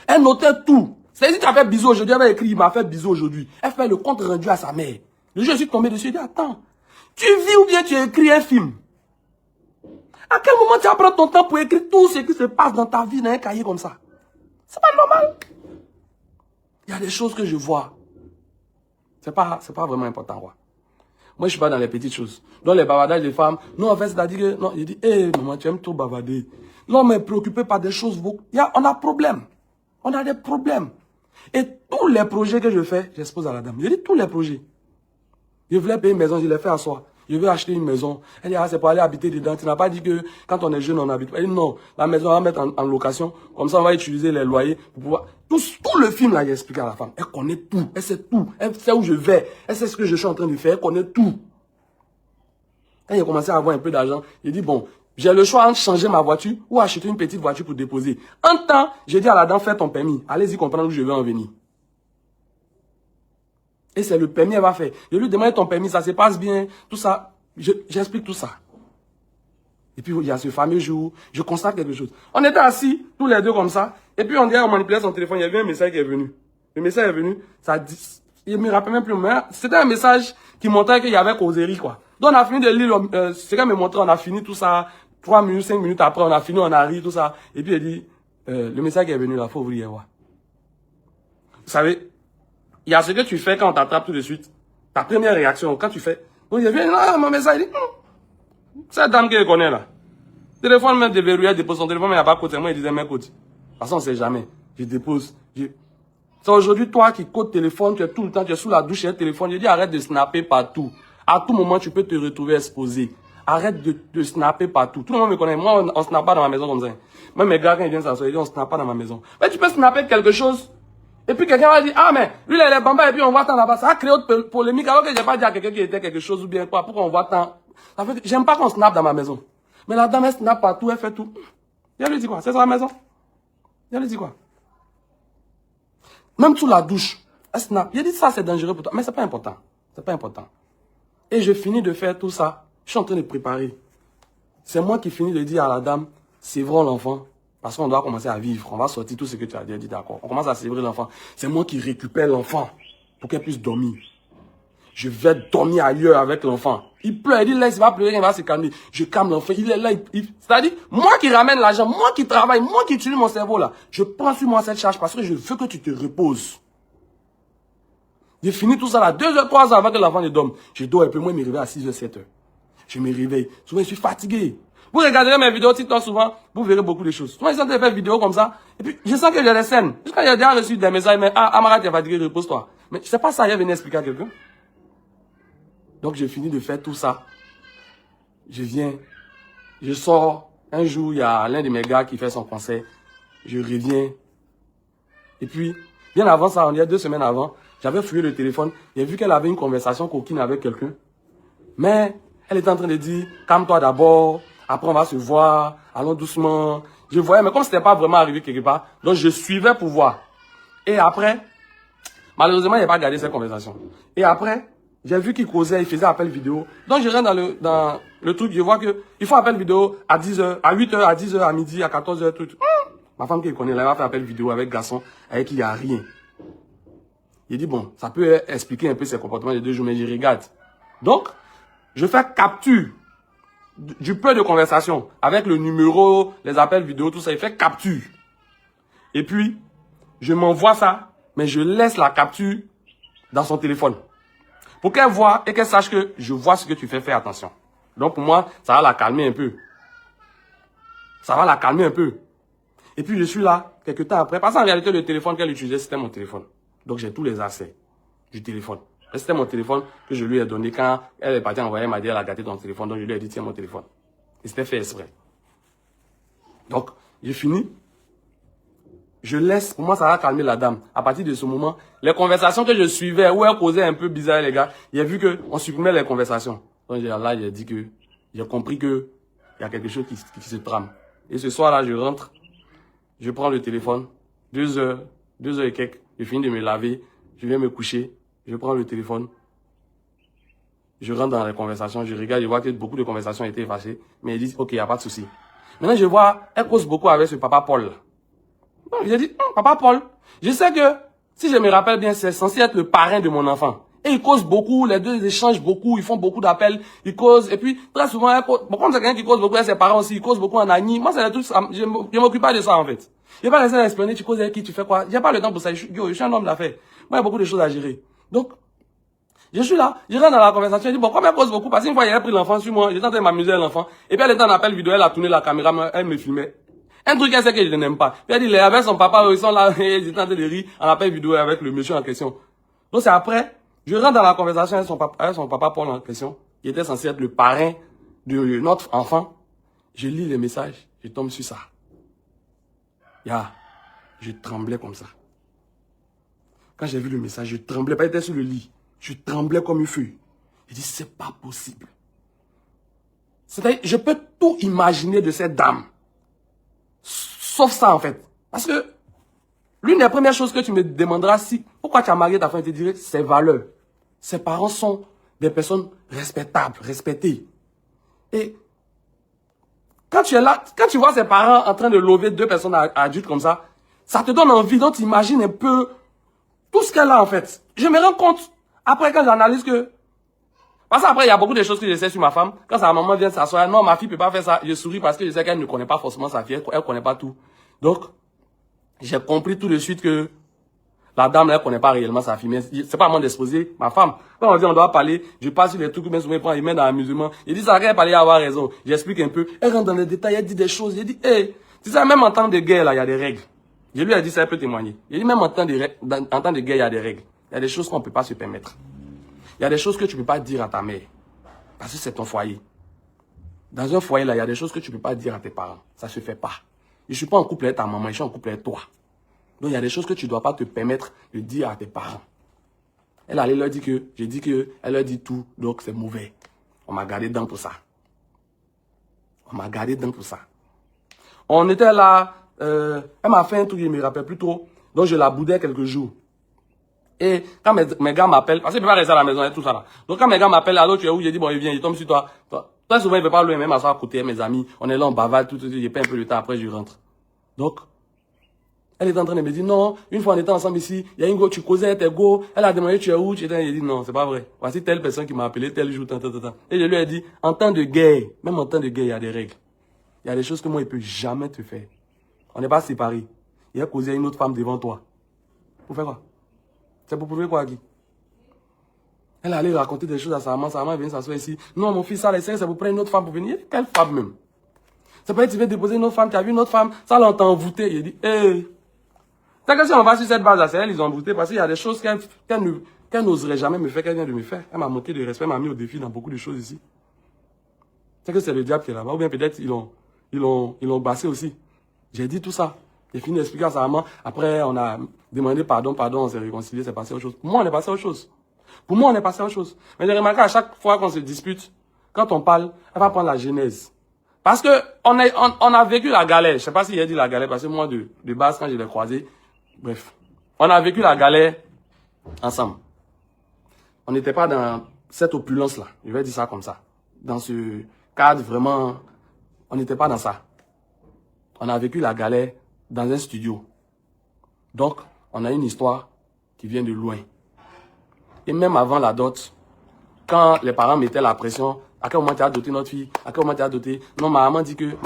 Elle notait tout. C'est-à-dire, si tu as fait bisou aujourd'hui, elle va écrire, il m'a fait bisou aujourd'hui. Elle fait le compte rendu à sa mère. Le jour, je suis tombé dessus, je dis, attends, tu vis ou bien tu écris un film? À quel moment tu vas prendre ton temps pour écrire tout ce qui se passe dans ta vie dans un cahier comme ça? C'est pas normal. Il y a des choses que je vois. C'est pas vraiment important, quoi. Moi, je suis pas dans les petites choses. Dans les bavardages des femmes, non, en fait, c'est-à-dire que, non, il dit, hé, maman, tu aimes trop bavarder. Non, mais préoccupé par des choses, on a problème. On a des problèmes. Et tous les projets que je fais, j'expose à la dame. Je dis tous les projets. Je voulais payer une maison, je l'ai fait asseoir. je veux acheter une maison. Elle dit, ah, c'est pour aller habiter dedans. Tu n'as pas dit que quand on est jeune, on habite. Elle dit, non, la maison, on va mettre en location. Comme ça, on va utiliser les loyers pour pouvoir... Tout le film, là, il explique à la femme. Elle connaît tout. Elle sait tout. Elle sait où je vais. Elle sait ce que je suis en train de faire. Elle connaît tout. Quand il a commencé à avoir un peu d'argent, il dit, bon, j'ai le choix entre changer ma voiture ou acheter une petite voiture pour déposer. En temps, j'ai dit à la dame, fais ton permis. Allez-y comprendre où je vais en venir. Et c'est le permis qu'elle va faire. Je lui demande ton permis, ça se passe bien, tout ça. J'explique tout ça. Et puis, il y a ce fameux jour, je constate quelque chose. On était assis, tous les deux comme ça, et puis on dirait, on manipulait son téléphone, il y avait un message qui est venu. Le message est venu, ça dit, il me rappelle même plus, mais c'était un message qui montrait qu'il y avait causerie, quoi. Donc on a fini de lire, ce qu'elle me montrait, on a fini tout ça, 3 minutes, 5 minutes après, on a fini, on a ri, tout ça. Et puis elle dit, le message qui est venu là, faut ouvrir, voir. Vous savez, il y a ce que tu fais quand on t'attrape tout de suite. Ta première réaction, quand tu fais, donc il vient, ah, mon message, il dit, cette dame que je connais là. Téléphone même déverrouillé, dépose son téléphone, mais il n'y a pas de côté. Moi, il disait, mais côté. De toute façon, on ne sait jamais. Je dépose. C'est aujourd'hui, toi qui côte téléphone, tu es tout le temps, tu es sous la douche, tu es téléphone. Je dis, arrête de snapper partout. À tout moment, tu peux te retrouver exposé. Arrête de snapper partout. Tout le monde me connaît. Moi, on ne snappe pas dans ma maison comme ça. Même mes gars, quand ils viennent s'asseoir, ils disent, on ne snappe pas dans ma maison. Mais tu peux snapper quelque chose. Et puis quelqu'un va dire, ah, mais lui, il est bamba, et puis on voit tant là-bas. Ça a créé autre polémique, alors que je n'ai pas dit à quelqu'un qui était quelque chose ou bien quoi. Pourquoi on voit tant. Ça fait que j'aime pas qu'on snappe dans ma maison. Mais la dame, elle snappe partout, elle fait tout. Il lui dit quoi? C'est sa maison. Il lui dit quoi? Même sous la douche, elle snap. Il dit ça, c'est dangereux pour toi. Mais c'est pas important. C'est pas important. Et je finis de faire tout ça. Je suis en train de préparer. C'est moi qui finis de dire à la dame, sévrons l'enfant. Parce qu'on doit commencer à vivre. On va sortir tout ce que tu as dit, d'accord. On commence à sévrer l'enfant. C'est moi qui récupère l'enfant pour qu'elle puisse dormir. Je vais dormir ailleurs avec l'enfant. Il pleure, il dit, laisse, il va pleurer, il va se calmer. Je calme l'enfant, il est là, c'est-à-dire, moi qui ramène l'argent, moi qui travaille, moi qui utilise mon cerveau là, je prends sur moi cette charge parce que je veux que tu te reposes. J'ai fini tout ça là, 2 h, 3 h avant que l'enfant ne dorme. Je dors un peu, moi, il me réveille à 6 h, 7 h. Je me réveille. Souvent, je suis fatigué. Vous regarderez mes vidéos TikTok souvent, vous verrez beaucoup de choses. Souvent, ils sont en train de faire des vidéos comme ça, et puis, je sens qu'il y a des scènes. Jusqu'à il y a déjà reçu des messages, mais, ah, Amara, tu es fatigué, repose-toi. Mais c'est pas ça, il venu expliquer à quelqu'un. Donc, j'ai fini de faire tout ça. Je viens, je sors. Un jour, il y a l'un de mes gars qui fait son concert. Je reviens. Et puis, bien avant ça, il y a 2 semaines avant, j'avais fouillé le téléphone. J'ai vu qu'elle avait une conversation coquine avec quelqu'un. Mais, elle était en train de dire, calme-toi d'abord. Après, on va se voir. Allons doucement. Je voyais, mais comme ce n'était pas vraiment arrivé quelque part, donc je suivais pour voir. Et après, malheureusement, il n'a pas gardé cette conversation. Et après, j'ai vu qu'il causait, il faisait appel vidéo. Donc, je rentre dans le truc, je vois qu'il faut appel vidéo à 10 h, à 8 h, à 10 h, à midi, à 14 h, tout. Ma femme qui connaît, elle va faire appel vidéo avec garçon, avec qui il n'y a rien. Il dit, bon, ça peut expliquer un peu ses comportements les 2 jours, mais je regarde. Donc, je fais capture du peu de conversation avec le numéro, les appels vidéo, tout ça. Il fait capture. Et puis, je m'envoie ça, mais je laisse la capture dans son téléphone. Pour qu'elle voit et qu'elle sache que je vois ce que tu fais, fais attention. Donc pour moi, ça va la calmer un peu. Ça va la calmer un peu. Et puis je suis là, quelques temps après. Parce qu'en réalité, le téléphone qu'elle utilisait, c'était mon téléphone. Donc j'ai tous les accès du téléphone. C'était mon téléphone que je lui ai donné quand elle est partie envoyer, elle m'a dit, elle a gâté ton téléphone. Donc je lui ai dit, tiens mon téléphone. Et c'était fait exprès. Donc, j'ai fini. Je laisse, pour moi, ça va calmer la dame. À partir de ce moment, les conversations que je suivais, où elle causait un peu bizarre, les gars, il a vu qu'on supprimait les conversations. Donc là, j'ai dit que, j'ai compris que il y a quelque chose qui se trame. Et ce soir-là, je rentre, je prends le téléphone, 2 h, 2 h et quelques, je finis de me laver, je viens me coucher, je prends le téléphone, je rentre dans les conversations, je regarde, je vois que beaucoup de conversations étaient effacées, mais ils disent, ok, il n'y a pas de souci. Maintenant, je vois, elle cause beaucoup avec ce papa Paul là. Donc, j'ai dit, papa Paul, je sais que, si je me rappelle bien, c'est censé être le parrain de mon enfant. Et ils causent beaucoup, les deux ils échangent beaucoup, ils font beaucoup d'appels, ils causent, et puis, très souvent, bon, comme c'est quelqu'un qui cause beaucoup avec ses parents aussi, ils causent beaucoup en Agni. Moi, c'est tout ça, je m'occupe pas de ça, en fait. Je n'ai pas laissé l'expliquer, tu causes avec qui, tu fais quoi. J'ai pas le temps pour ça, je suis un homme d'affaires. Moi, il y a beaucoup de choses à gérer. Donc, je suis là, je rentre dans la conversation, je dis, bon, comme elle cause beaucoup, parce qu'une fois, il a pris l'enfant sur moi, j'étais en train de m'amuser avec l'enfant, et puis elle était en appel vidéo, elle a tourné la caméra, elle me filmait. Un truc, elle sait que je n'aime pas. Puis elle dit, avec son papa, ils sont là, ils étaient en train de rire, en appel vidéo avec le monsieur en question. Donc c'est après, je rentre dans la conversation avec son papa Paul en question. qui était censé être le parrain de notre enfant, je lis les messages, je tombe sur ça. Je tremblais comme ça. Quand j'ai vu le message, je tremblais, pas j'étais sur le lit. Je tremblais comme une feuille. Je dis, c'est pas possible. C'est-à-dire, je peux tout imaginer de cette dame. Sauf ça, en fait. Parce que l'une des premières choses que tu me demanderas, pourquoi tu as marié ta femme, je te dirais, ses valeurs. Ses parents sont des personnes respectables, respectées. Et quand tu es là, quand tu vois ses parents en train de lever deux personnes adultes comme ça te donne envie, donc tu imagines un peu tout ce qu'elle a en fait. Je me rends compte, après quand j'analyse que... Parce qu'après, il y a beaucoup de choses que je sais sur ma femme. Quand sa maman vient s'asseoir, non, ma fille ne peut pas faire ça. Je souris parce que je sais qu'elle ne connaît pas forcément sa fille, elle ne connaît pas tout. Donc, j'ai compris tout de suite que la dame, elle ne connaît pas réellement sa fille. Mais c'est pas à moi d'exposer ma femme. Quand on dit on doit parler, je passe sur les trucs, mais souvent il prend, il met dans l'amusement. Il dit ça, qu'elle parler, avoir raison. J'explique un peu. Elle rentre dans les détails, elle dit des choses. Il dit, hey, tu sais, même en temps de guerre, là, il y a des règles. Je lui ai dit ça, elle peut témoigner. Il dit, même en temps de guerre, il y a des règles. Il y a des choses qu'on ne peut pas se permettre. Il y a des choses que tu ne peux pas dire à ta mère. Parce que c'est ton foyer. Dans un foyer, là, il y a des choses que tu ne peux pas dire à tes parents. Ça ne se fait pas. Je ne suis pas en couple avec ta maman, je suis en couple avec toi. Donc, il y a des choses que tu ne dois pas te permettre de dire à tes parents. Elle allait leur dire que, j'ai dit que, elle leur dit tout, donc c'est mauvais. On m'a gardé dedans pour ça. On m'a gardé dedans pour ça. On était là, elle m'a fait un truc, je ne me rappelle plus trop. Donc, je la boudais quelques jours. Et quand mes gars m'appellent, parce que je ne peux pas rester à la maison et tout ça là. Donc, quand mes gars m'appellent, allô, tu es où? J'ai dit, bon, il vient, il tombe sur toi. Très souvent, il ne veut pas loin, même à ça à côté, mes amis. On est là, on bavard, tout, je perds un peu le temps, après, je rentre. Donc, elle est en train de me dire, non, une fois on était ensemble ici, il y a une go, tu causais, t'es go, elle a demandé, tu es où? J'ai dit, non, c'est pas vrai. Voici telle personne qui m'a appelé, tel jour, tant. Et je lui ai dit, en temps de guerre, même en temps de guerre, il y a des règles. Il y a des choses que moi, il ne peut jamais te faire. On n'est pas séparés. Il a causé une autre femme devant toi. Pour faire quoi? C'est pour prouver quoi, Guy? Elle allait raconter des choses à sa maman vient s'asseoir ici. Non, mon fils, ça, c'est pour prendre une autre femme pour venir. Quelle femme même? C'est pas que tu veux déposer une autre femme, tu as vu une autre femme, ça l'a envoûté. Il dit, hé. C'est que si on va sur cette base-là, c'est elle, ils ont envoûté parce qu'il y a des choses qu'elle n'oserait jamais me faire, qu'elle vient de me faire. Elle m'a manqué de respect, elle m'a mis au défi dans beaucoup de choses ici. C'est que c'est le diable qui est là-bas, ou bien peut-être ils l'ont bassé aussi. J'ai dit tout ça. J'ai fini d'expliquer à sa maman. Après, on a demandé pardon, on s'est réconcilié, c'est passé à autre chose. Pour moi, on est passé à autre chose. Pour moi, on est passé à autre chose. Mais j'ai remarqué à chaque fois qu'on se dispute, quand on parle, elle va prendre la genèse. Parce que on a vécu la galère. Je ne sais pas s'il a dit la galère, parce que moi, de base, quand je l'ai croisé, bref. On a vécu la galère ensemble. On n'était pas dans cette opulence-là. Je vais dire ça comme ça. Dans ce cadre, vraiment, on n'était pas dans ça. On a vécu la galère dans un studio. Donc, on a une histoire qui vient de loin. Et même avant la dot, quand les parents mettaient la pression, à quel moment tu as doté notre fille? À quel moment tu as doté? Non, maman dit que.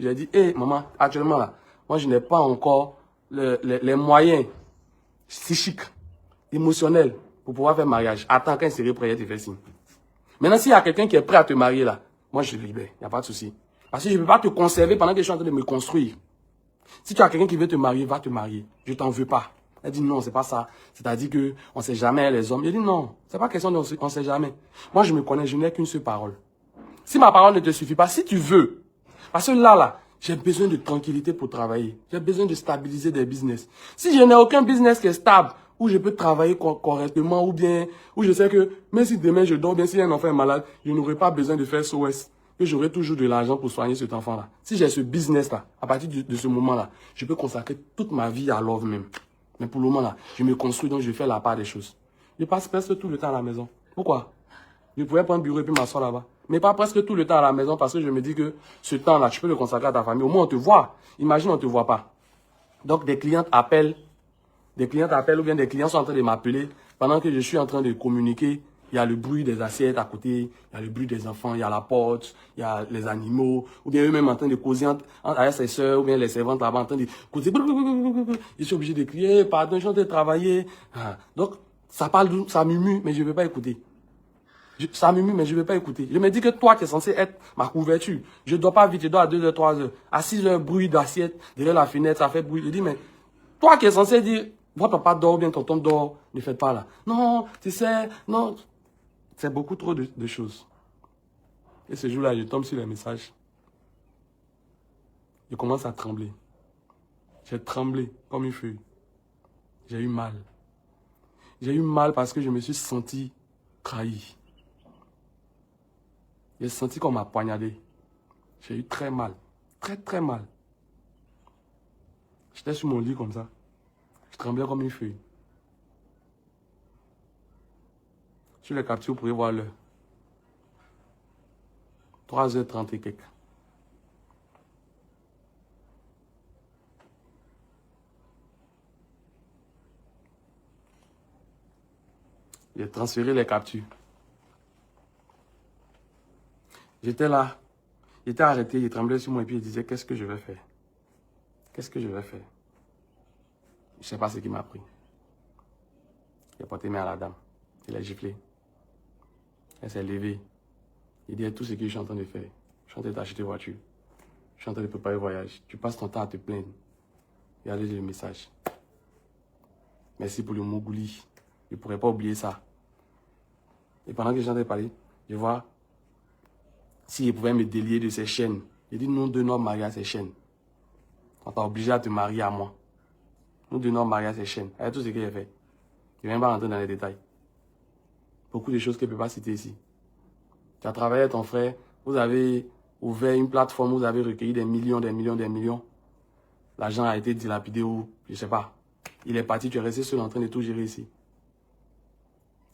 J'ai dit, hé, maman, actuellement là, moi je n'ai pas encore les moyens psychiques, émotionnels pour pouvoir faire mariage. Attends qu'un serait prêt, tu fais signe. Maintenant, s'il y a quelqu'un qui est prêt à te marier là, moi je te libère, il n'y a pas de souci. Parce que je ne peux pas te conserver pendant que je suis en train de me construire. Si tu as quelqu'un qui veut te marier, va te marier. Je ne t'en veux pas. Elle dit non, c'est pas ça. C'est-à-dire qu'on ne sait jamais les hommes. Je dis non, c'est pas question on ne sait jamais. Moi, je me connais, je n'ai qu'une seule parole. Si ma parole ne te suffit pas, si tu veux, parce que là, j'ai besoin de tranquillité pour travailler. J'ai besoin de stabiliser des business. Si je n'ai aucun business qui est stable, où je peux travailler correctement, ou bien, où je sais que, même si demain je dors bien, si un enfant est malade, je n'aurai pas besoin de faire SOS. Que j'aurai toujours de l'argent pour soigner cet enfant-là. Si j'ai ce business-là, à partir de ce moment-là, je peux consacrer toute ma vie à Love même. Mais pour le moment-là, je me construis, donc je fais la part des choses. Je passe presque tout le temps à la maison. Pourquoi? Je pourrais prendre un bureau et puis m'asseoir là-bas. Mais pas presque tout le temps à la maison parce que je me dis que ce temps-là, tu peux le consacrer à ta famille. Au moins, on te voit. Imagine, on ne te voit pas. Donc, des clients appellent ou bien des clients sont en train de m'appeler pendant que je suis en train de communiquer. Il y a le bruit des assiettes à côté, il y a le bruit des enfants, il y a la porte, il y a les animaux, ou bien eux-mêmes en train de causer avec ses soeurs, ou bien les servantes là-bas en train de causer. Je suis obligé de crier, pardon, je suis en train de travailler. Donc, ça parle, ça murmure, mais je ne veux pas écouter. Ça murmure, mais je ne veux pas écouter. Je me dis que toi qui es censé être ma couverture, je ne dois pas vite, je dois à 2h, 3h. À 6h, bruit d'assiette, derrière la fenêtre, ça fait bruit. Je dis, mais toi qui es censé dire, votre papa dort, ou bien tonton dort, ne faites pas là. Non, tu sais, non. C'est beaucoup trop de choses. Et ce jour-là, je tombe sur les messages. Je commence à trembler. J'ai tremblé comme une feuille. J'ai eu mal. J'ai eu mal parce que je me suis senti trahi. J'ai senti qu'on m'a poignardé. J'ai eu très mal. Très, très mal. J'étais sur mon lit comme ça. Je tremblais comme une feuille. Sur les captures, vous pouvez voir l'heure. 3h30 et quelques. J'ai transféré les captures. J'étais là. J'étais arrêté, il tremblait sur moi et puis il disait, qu'est-ce que je vais faire? Qu'est-ce que je vais faire? Je ne sais pas ce qui m'a pris. Il a porté main à la dame. Il a giflé. Elle s'est levée. Il dit, tout ce que je suis en train de faire. Je suis en train d'acheter une voiture. Je suis en train de préparer le voyage. Tu passes ton temps à te plaindre. Regardez le message. Merci pour le Mougouli. Je ne pourrais pas oublier ça. Et pendant que j'en ai parlé, je vois s'il pouvait me délier de ces chaînes. Il dit, nous deux sommes mariés à ces chaînes. On t'a obligé à te marier à moi. Nous deux sommes mariés à ces chaînes. Avec tout ce que j'ai fait. Je ne vais même pas rentrer dans les détails. Beaucoup de choses que je ne peux pas citer ici. Tu as travaillé avec ton frère. Vous avez ouvert une plateforme. Vous avez recueilli des millions, des millions, des millions. L'argent a été dilapidé ou je ne sais pas. Il est parti. Tu es resté seul en train de tout gérer ici.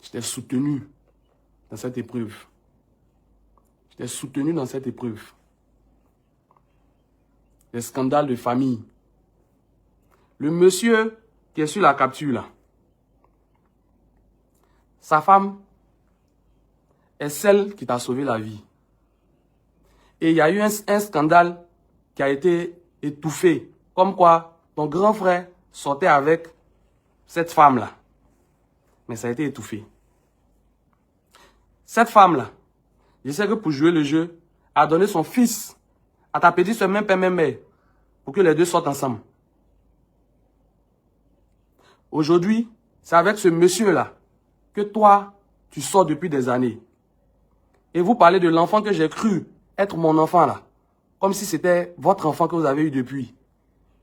Je t'ai soutenu dans cette épreuve. Je t'ai soutenu dans cette épreuve. Les scandales de famille. Le monsieur qui est sur la capture là, sa femme est celle qui t'a sauvé la vie. Et il y a eu un scandale qui a été étouffé. Comme quoi, ton grand frère sortait avec cette femme-là. Mais ça a été étouffé. Cette femme-là, je sais que pour jouer le jeu, a donné son fils à ta petite soeur, même père, même mère, pour que les deux sortent ensemble. Aujourd'hui, c'est avec ce monsieur-là que toi, tu sors depuis des années. Et vous parlez de l'enfant que j'ai cru être mon enfant là. Comme si c'était votre enfant que vous avez eu depuis.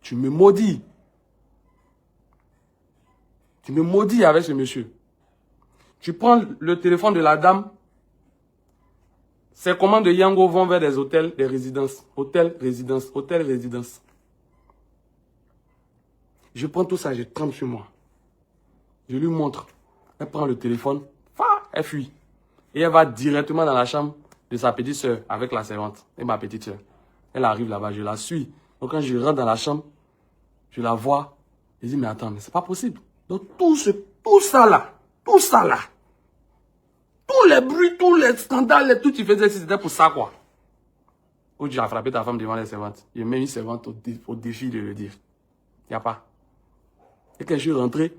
Tu me maudis. Tu me maudis avec ce monsieur. Tu prends le téléphone de la dame. Ces commandes de Yango vont vers des hôtels, des résidences. Hôtels, résidences, hôtels, résidences. Je prends tout ça, je trempe sur moi. Je lui montre. Elle prend le téléphone. Elle fuit. Et elle va directement dans la chambre de sa petite soeur avec la servante et ma petite soeur. Elle arrive là-bas, je la suis. Donc quand je rentre dans la chambre, je la vois. Je dis, mais attends, mais c'est pas possible. Donc tout ça là, tous les bruits, tous les scandales, tout tu faisais, c'était pour ça quoi. Ou tu as frappé ta femme devant les servantes. Je mets une servante au défi de le dire. Il n'y a pas. Et quand je suis rentré,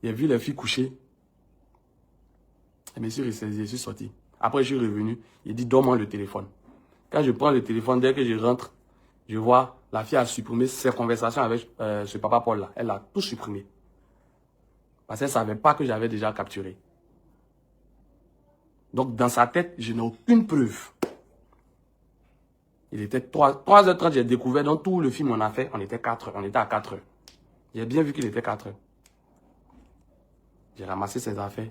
j'ai vu les filles coucher. Je me suis ressaisi, je suis sorti. Après, je suis revenu. Il dit, donne-moi le téléphone. Quand je prends le téléphone, dès que je rentre, je vois la fille a supprimé ses conversations avec ce papa Paul-là. Elle a tout supprimé. Parce qu'elle ne savait pas que j'avais déjà capturé. Donc, dans sa tête, je n'ai aucune preuve. Il était 3h30, j'ai découvert dans tout le film on a fait, on était à 4h. J'ai bien vu qu'il était 4h. J'ai ramassé ses affaires.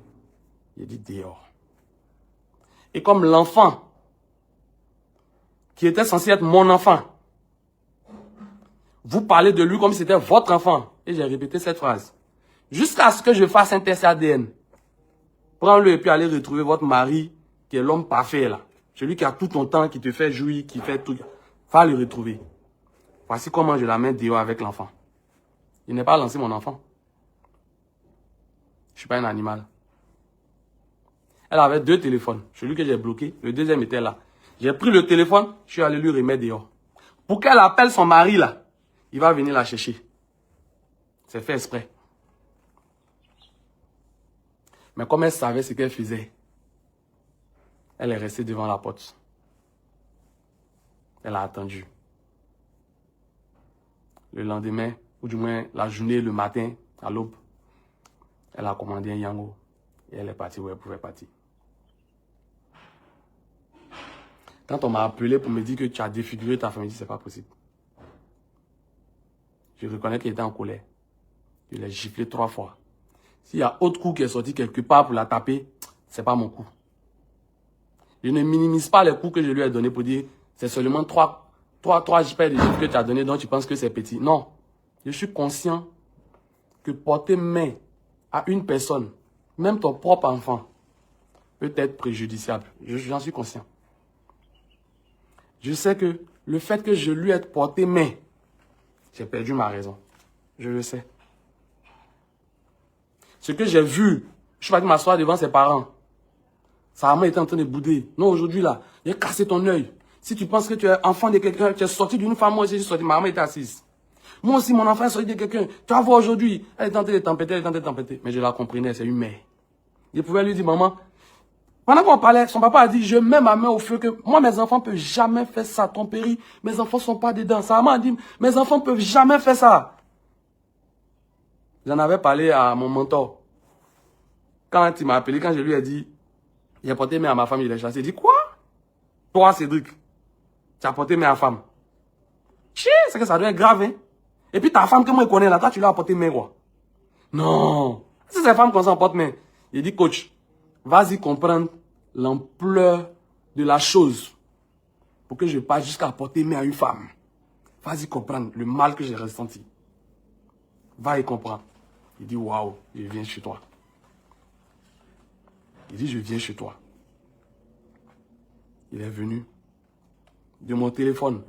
J'ai dit dehors. Et comme l'enfant, qui était censé être mon enfant, vous parlez de lui comme si c'était votre enfant. Et j'ai répété cette phrase. Jusqu'à ce que je fasse un test ADN. Prends-le et puis allez retrouver votre mari, qui est l'homme parfait là. Celui qui a tout ton temps, qui te fait jouir, qui fait tout. Va le retrouver. Voici comment je la mets dehors avec l'enfant. Il n'est pas lancé mon enfant. Je ne suis pas un animal. Elle avait 2 téléphones. Celui que j'ai bloqué, le deuxième était là. J'ai pris le téléphone, je suis allé lui remettre dehors. Pour qu'elle appelle son mari là, il va venir la chercher. C'est fait exprès. Mais comme elle savait ce qu'elle faisait, elle est restée devant la porte. Elle a attendu. Le lendemain, ou du moins la journée, le matin, à l'aube, elle a commandé un Yango. Et elle est partie où elle pouvait partir. Quand on m'a appelé pour me dire que tu as défiguré ta famille, c'est pas possible. Je reconnais qu'il était en colère. Je l'ai giflé 3 fois. S'il y a autre coup qui est sorti quelque part pour la taper, c'est pas mon coup. Je ne minimise pas les coups que je lui ai donnés pour dire c'est seulement 3 paires de gifles que tu as donné dont tu penses que c'est petit. Non. Je suis conscient que porter main à une personne, même ton propre enfant, peut être préjudiciable. J'en suis conscient. Je sais que le fait que je lui ai porté main, j'ai perdu ma raison. Je le sais. Ce que j'ai vu, je suis parti m'asseoir devant ses parents. Sa maman était en train de bouder. Non, aujourd'hui là, il a cassé ton œil. Si tu penses que tu es enfant de quelqu'un, tu es sorti d'une femme, moi aussi je suis sorti, ma maman était assise. Moi aussi, mon enfant est sorti de quelqu'un. Tu vas voir aujourd'hui, elle est en train de tempêter, Mais je la comprenais, c'est une mère. Je pouvais lui dire, maman, pendant qu'on parlait, son papa a dit, je mets ma main au feu que moi, mes enfants ne peuvent jamais faire ça. Ton péri, mes enfants ne sont pas dedans. Sa maman a dit, mes enfants ne peuvent jamais faire ça. J'en avais parlé à mon mentor. Quand il m'a appelé, quand je lui ai dit, il a porté main à ma femme, il a chassé. Il dit, quoi? Toi, Cédric, tu as porté main à femme. Chier, c'est que ça doit être grave, hein? Et puis ta femme que moi je connais là, toi tu lui as porté main, quoi? Non. Si c'est femme qu'on s'en porte main. Il dit, coach, vas-y comprendre l'ampleur de la chose pour que je passe jusqu'à porter main à une femme. Vas-y comprendre le mal que j'ai ressenti. Va y comprendre. Il dit, waouh, je viens chez toi. Il dit, je viens chez toi. Il est venu de mon téléphone.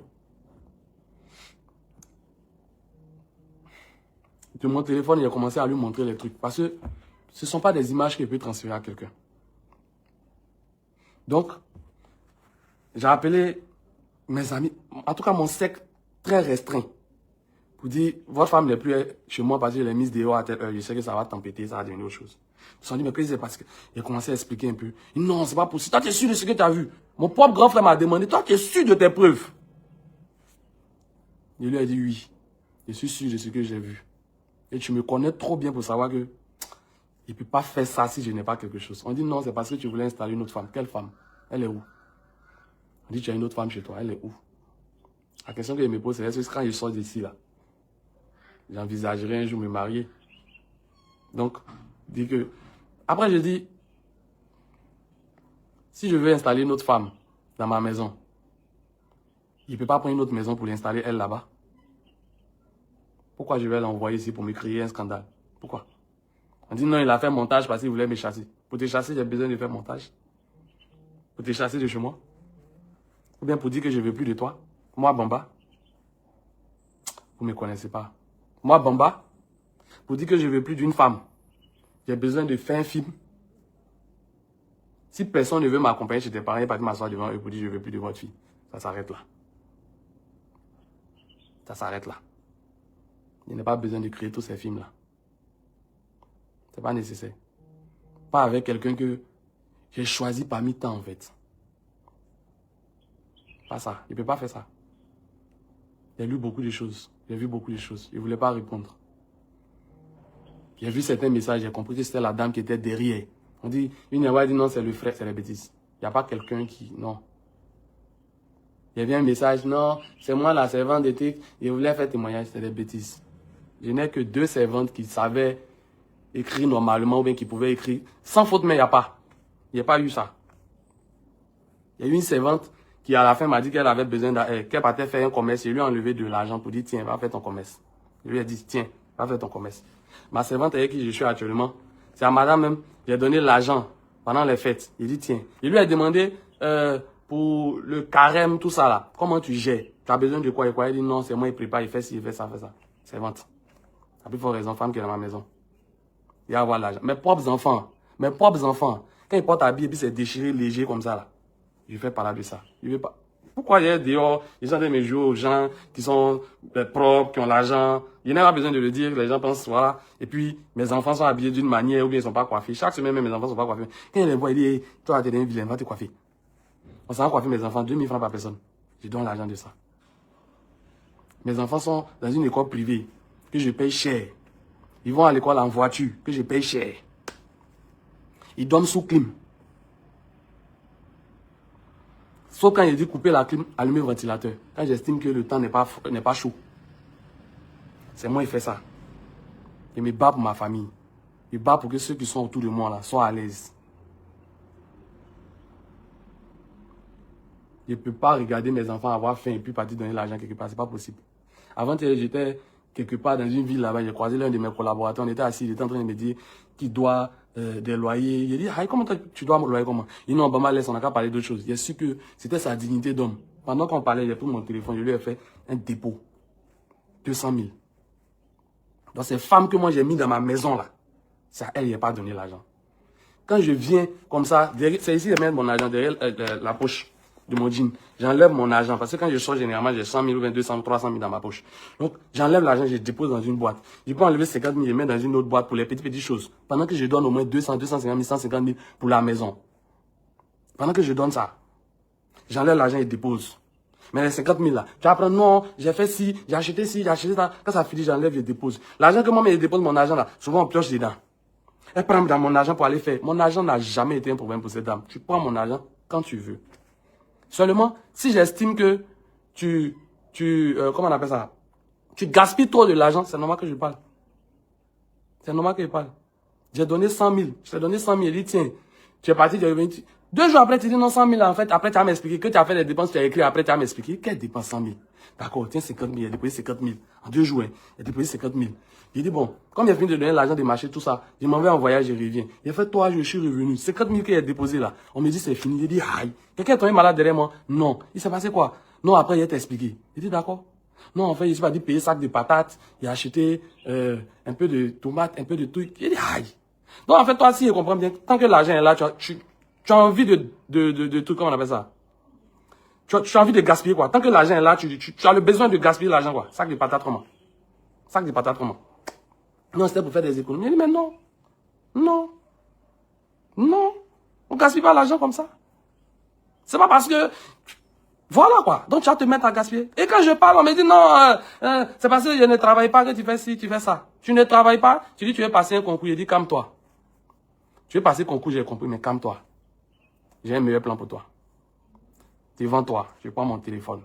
De mon téléphone, il a commencé à lui montrer les trucs. Parce que ce ne sont pas des images qu'il peut transférer à quelqu'un. Donc, j'ai appelé mes amis, en tout cas mon cercle très restreint, pour dire, votre femme n'est plus chez moi parce que je l'ai mise dehors à telle heure. Je sais que ça va tempêter, ça va devenir autre chose. Ils se sont dit, mais qu'est-ce que c'est parce qu'il a commencé à expliquer un peu. Il dit, non, c'est pas possible. Toi, tu es sûr de ce que tu as vu. Mon propre grand frère m'a demandé, toi, tu es sûr de tes preuves. Je lui ai dit, oui, je suis sûr de ce que j'ai vu. Et tu me connais trop bien pour savoir que il ne peut pas faire ça si je n'ai pas quelque chose. On dit non, c'est parce que tu voulais installer une autre femme. Quelle femme? Elle est où? On dit tu as une autre femme chez toi. Elle est où? La question que je me pose, c'est est-ce que quand je sors d'ici, là, j'envisagerais un jour me marier? Donc, dit que... Après, je dis, si je veux installer une autre femme dans ma maison, il ne peut pas prendre une autre maison pour l'installer elle là-bas. Pourquoi je vais l'envoyer ici pour me créer un scandale? Pourquoi? On dit non, il a fait montage parce qu'il voulait me chasser. Pour te chasser, j'ai besoin de faire montage. Pour te chasser de chez moi. Ou bien pour dire que je ne veux plus de toi. Moi, Bamba. Vous ne me connaissez pas. Moi, Bamba. Pour dire que je ne veux plus d'une femme. J'ai besoin de faire un film. Si personne ne veut m'accompagner chez tes parents, il pas de m'asseoir devant eux pour dire je ne veux plus de votre fille. Ça s'arrête là. Ça s'arrête là. Je n'ai pas besoin de créer tous ces films-là. C'est pas nécessaire. Pas avec quelqu'un que j'ai choisi parmi tant, en fait. Pas ça. Il ne peut pas faire ça. J'ai lu beaucoup de choses. J'ai vu beaucoup de choses. Il ne voulait pas répondre. J'ai vu certains messages. J'ai compris que c'était la dame qui était derrière. On dit, une a dit non, c'est le frère, c'est la bêtise. Il n'y a pas quelqu'un qui... Non. Il y avait un message, non, c'est moi la servante d'éthique. Je voulais faire témoignage, c'était des bêtises. Je n'ai que 2 servantes qui savaient écrire normalement ou bien qui pouvaient écrire. Sans faute, mais il n'y a pas. Il n'y a pas eu ça. Il y a eu une servante qui à la fin m'a dit qu'elle avait besoin qu'elle partait faire un commerce. Je lui ai enlevé de l'argent pour dire, tiens, va faire ton commerce. Je lui ai dit, tiens, va faire ton commerce. Ma servante avec qui je suis actuellement, c'est à madame même, j'ai donné l'argent pendant les fêtes. Il dit, tiens. Je lui ai demandé pour le carême, tout ça là, comment tu gères? Tu as besoin de quoi et quoi? Il dit, non, c'est moi, il prépare, il fait ci, il fait ça, fait ça. Servante. La plus forte raison, femme qui est dans ma maison. Il va avoir l'argent. Mes propres enfants, quand ils portent habillé et puis c'est déchiré, léger comme ça là, je fais parler de ça. Je veux pas. Pourquoi il y a dehors, les gens aiment jouer aux gens qui sont propres, qui ont l'argent. Il n'y a pas besoin de le dire, les gens pensent, voilà. Et puis, mes enfants sont habillés d'une manière ou bien ils ne sont pas coiffés. Chaque semaine, mes enfants ne sont pas coiffés. Quand ils les voient, ils disent, toi, tu es un vilain, va te coiffer. On s'en va coiffer mes enfants, 2000 francs par personne. Je donne l'argent de ça. Mes enfants sont dans une école privée que je paye cher. Ils vont à l'école en voiture que je paye cher. Ils dorment sous clim. Sauf quand il dit couper la clim, allumer le ventilateur. Quand j'estime que le temps n'est pas chaud. C'est moi qui fais ça. Je me bats pour ma famille. Je me bats pour que ceux qui sont autour de moi là soient à l'aise. Je ne peux pas regarder mes enfants avoir faim et puis partir donner l'argent quelque part. Ce n'est pas possible. Avant, j'étais quelque part dans une ville là-bas. J'ai croisé l'un de mes collaborateurs. On était assis. Il était en train de me dire qu'il doit des loyers. J'ai dit, ah, comment tu dois me loyer comment? Il dit, non, Bama, laisse, on n'a qu'à parler d'autre chose. J'ai su que c'était sa dignité d'homme. Pendant qu'on parlait, j'ai pris mon téléphone. Je lui ai fait un dépôt. 200 000. Donc, ces femmes que moi j'ai mis dans ma maison là, c'est à elles, il n'a pas donné l'argent. Quand je viens comme ça, c'est ici, je mets mon argent derrière la poche de mon jean. J'enlève mon argent parce que quand je sors, généralement, j'ai 100 000 ou 200 300 000 dans ma poche. Donc, j'enlève l'argent, je dépose dans une boîte. Je peux enlever 50 000 et mettre dans une autre boîte pour les petites choses. Pendant que je donne au moins 200, 250 000, 150 000 pour la maison. Pendant que je donne ça, j'enlève l'argent et dépose. Mais les 50 000 là, tu vas prendre, non, j'ai fait ci, j'ai acheté ça. Quand ça finit, j'enlève, je dépose. L'argent que moi, je dépose mon argent là, souvent on pioche dedans. Elle prend dans mon argent pour aller faire. Mon argent n'a jamais été un problème pour cette dame. Tu prends mon argent quand tu veux. Seulement, si j'estime que comment on appelle ça? Tu gaspilles trop de l'argent, c'est normal que je parle. C'est normal que je parle. J'ai donné 100 000. Je t'ai donné 100 000. Il dit, tiens, tu es parti, tu es revenu. 2 jours après, tu dis non, 100 000 en fait. Après, tu as m'expliqué que tu as fait des dépenses, tu as écrit. Après, tu as m'expliqué. Quelle dépense 100 000? D'accord, tiens, 50 000. Il a déposé 50 000. En 2 jours, il a déposé 50 000. Il dit, bon, comme il a fini de donner l'argent des marchés, tout ça, je m'en vais en voyage, je reviens. Il a fait 3 jours, je suis revenu. 50 000 qu'il a déposé là. On me dit, c'est fini. Il dit, aïe. Quelqu'un est tombé malade derrière moi? Non. Il s'est passé quoi? Non, après, il a expliqué. Il dit, d'accord. Non, en fait, il s'est pas dit payer sac de patates. Il a acheté un peu de tomates, un peu de trucs. Il dit, aïe. Donc, en fait, toi, si je comprends bien, tant que l'argent est là, tu as envie de trucs, comment on appelle ça? Tu as envie de gaspiller, quoi. Tant que l'argent est là, tu as le besoin de gaspiller l'argent, quoi. Sac de patates, comment? Sac de patates, comment? Non, c'était pour faire des économies. Il dit, mais non. Non. Non. On ne gaspille pas l'argent comme ça. C'est pas parce que... Voilà, quoi. Donc, tu vas te mettre à gaspiller. Et quand je parle, on me dit, non, c'est parce que je ne travaille pas que tu fais ci, tu fais ça. Tu ne travailles pas, tu dis, tu veux passer un concours. Je dis, calme-toi. Tu veux passer le concours, j'ai compris, mais calme-toi. J'ai un meilleur plan pour toi. Devant toi, je prends mon téléphone.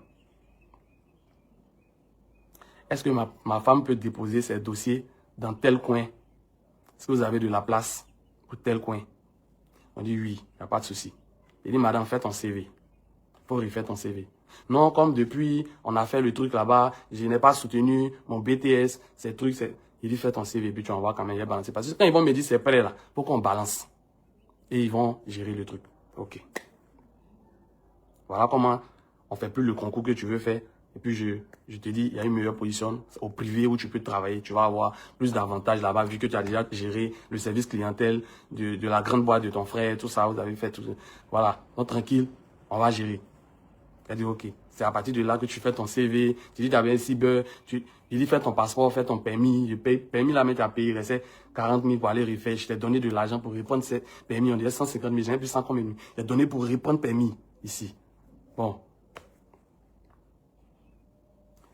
Est-ce que ma femme peut déposer ses dossiers dans tel coin? Est-ce que vous avez de la place pour tel coin? On dit oui, il n'y a pas de souci. Il dit, madame, fais ton CV. Il faut refaire ton CV. Non, comme depuis, on a fait le truc là-bas, je n'ai pas soutenu mon BTS, ces trucs, il dit, fais ton CV, puis tu envoies quand même, il est balancé. Parce que quand ils vont me dire, c'est prêt là, pour qu'on balance. Et ils vont gérer le truc. Ok. Voilà comment on fait plus le concours que tu veux faire. Et puis, je te dis, il y a une meilleure position au privé où tu peux travailler. Tu vas avoir plus d'avantages là-bas, vu que tu as déjà géré le service clientèle de la grande boîte de ton frère, tout ça, vous avez fait tout ça. Voilà. Donc, tranquille, on va gérer. Il a dit, ok. C'est à partir de là que tu fais ton CV. Tu dis, tu avais un cyber. Il dit, fais ton passeport, fais ton permis. Je paye, permis là, mais tu as payé. Il restait 40 000 pour aller refaire. Je t'ai donné de l'argent pour reprendre ces permis. On dirait 150 000. J'ai plus 100 combien. Il a donné pour reprendre permis ici. Bon.